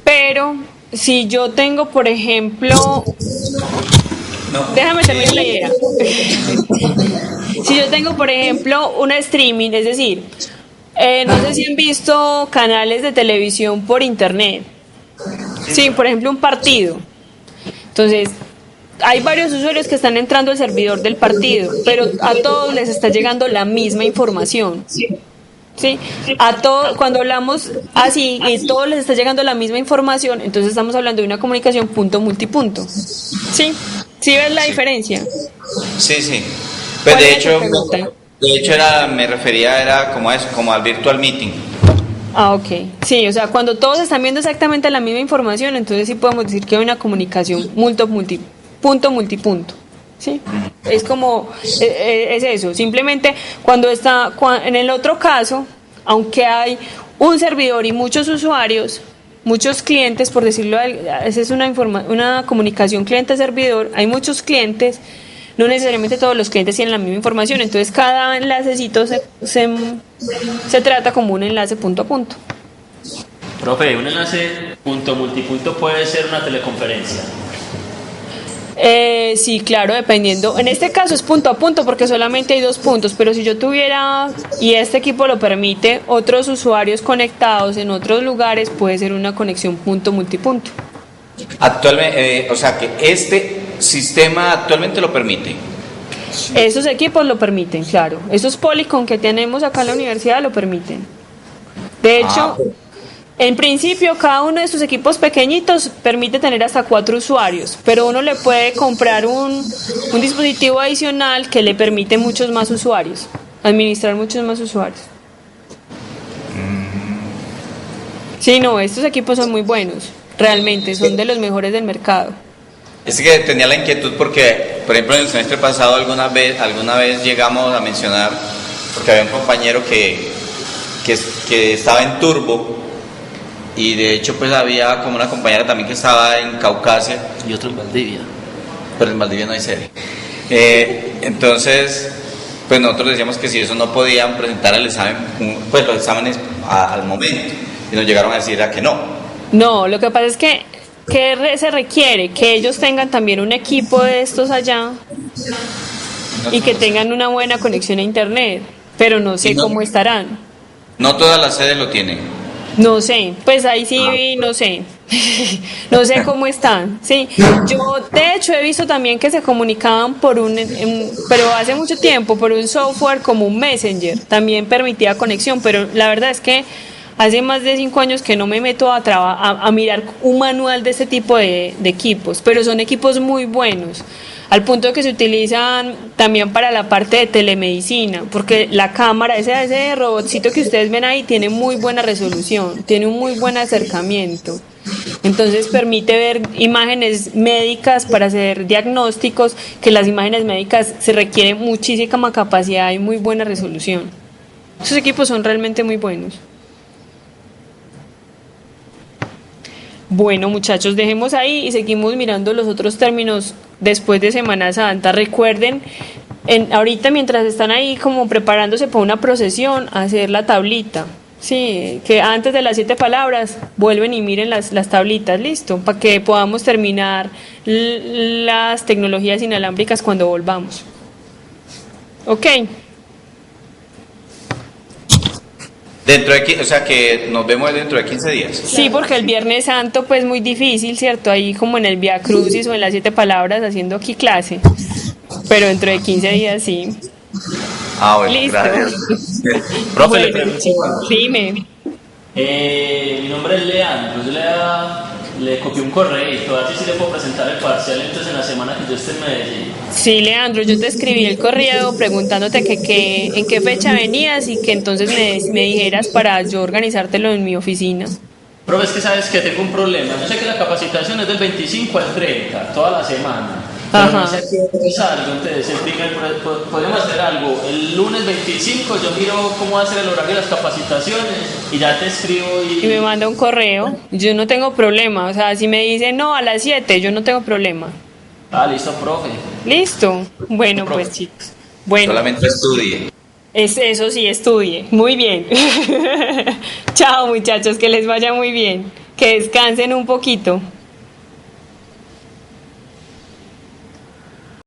Pero si yo tengo, por ejemplo, déjame terminar la idea. Si yo tengo, por ejemplo, una streaming, es decir, no sé si han visto canales de televisión por internet. Sí, por ejemplo, un partido. Entonces, hay varios usuarios que están entrando al servidor del partido, pero a todos les está llegando la misma información. ¿sí? A todo, cuando hablamos así y todos les está llegando la misma información, entonces estamos hablando de una comunicación punto multipunto. ¿Sí? ¿Sí ves la diferencia? Sí, sí. Pues ¿Cuál de es tu hecho, pregunta? me refería era como a eso, como al virtual meeting. Ah, ok. Sí, o sea, cuando todos están viendo exactamente la misma información, entonces sí podemos decir que hay una comunicación punto multipunto. Sí, es como, es eso. Simplemente en el otro caso, aunque hay un servidor y muchos usuarios, muchos clientes, por decirlo, esa es una comunicación cliente-servidor, hay muchos clientes, no necesariamente todos los clientes tienen la misma información, entonces cada enlacecito se trata como un enlace punto a punto. Profe, un enlace punto multipunto puede ser una teleconferencia. Sí, claro, dependiendo. En este caso es punto a punto porque solamente hay 2 puntos, pero si yo tuviera, y este equipo lo permite, otros usuarios conectados en otros lugares, puede ser una conexión punto multipunto. Actualmente, o sea que este sistema actualmente lo permite. Esos equipos lo permiten, claro. Esos Polycom que tenemos acá en la universidad lo permiten. De hecho, en principio, cada uno de estos equipos pequeñitos permite tener hasta 4 usuarios, pero uno le puede comprar un dispositivo adicional que le permite muchos más usuarios, administrar muchos más usuarios. Sí, no, estos equipos son muy buenos, realmente, son de los mejores del mercado. Es que tenía la inquietud porque, por ejemplo, en el semestre pasado alguna vez llegamos a mencionar, porque había un compañero que estaba en Turbo, y de hecho pues había como una compañera también que estaba en Caucasia Y otro en Valdivia. pero en Valdivia no hay sede. Entonces pues nosotros decíamos que si eso no podían presentar el examen, pues los exámenes al momento, y nos llegaron a decir que no. No, lo que pasa es que se requiere que ellos tengan también un equipo de estos allá y que tengan una buena conexión a internet, pero no sé cómo estarán. No todas las sedes lo tienen. No sé, pues ahí sí, no sé, no sé cómo están, sí. Yo de hecho he visto también que se comunicaban pero hace mucho tiempo, por un software como un Messenger, también permitía conexión, pero la verdad es que hace más de 5 años que no me meto a mirar un manual de este tipo de equipos, pero son equipos muy buenos. Al punto que se utilizan también para la parte de telemedicina, porque la cámara, ese robotcito que ustedes ven ahí, tiene muy buena resolución, tiene un muy buen acercamiento. Entonces permite ver imágenes médicas para hacer diagnósticos, que las imágenes médicas se requieren muchísima capacidad y muy buena resolución. Esos equipos son realmente muy buenos. Bueno, muchachos, dejemos ahí y seguimos mirando los otros términos después de Semana Santa. Recuerden, ahorita mientras están ahí como preparándose para una procesión, hacer la tablita. Sí, que antes de las 7 palabras vuelven y miren las tablitas, listo, para que podamos terminar las tecnologías inalámbricas cuando volvamos. Ok. O sea que nos vemos dentro de 15 días. Sí, porque el Viernes Santo pues muy difícil, ¿cierto? Ahí como en el Vía Crucis o en las 7 palabras haciendo aquí clase. Pero dentro de 15 días sí. Bueno, listo. Gracias. Profe, Bueno, le pregunto. dime. Mi nombre es Leandro, yo le copié un correo, a ver si le puedo presentar el parcial entonces en la semana que yo esté en Medellín. Sí, Leandro, yo te escribí el correo preguntándote en qué fecha venías y que entonces me dijeras para yo organizártelo en mi oficina. Profe, es que sabes que tengo un problema, yo sé que la capacitación es del 25 al 30, toda la semana. Pero no sé a qué hora salgo, entonces podemos hacer algo. El lunes 25 yo miro cómo va a ser el horario de las capacitaciones y ya te escribo y me manda un correo. Yo no tengo problema, o sea, si me dicen no a las 7, yo no tengo problema. Listo, profe. Listo. Bueno, profe. Pues chicos. Bueno. Solamente estudie. Eso sí, estudie. Muy bien. Chao, muchachos, que les vaya muy bien. Que descansen un poquito.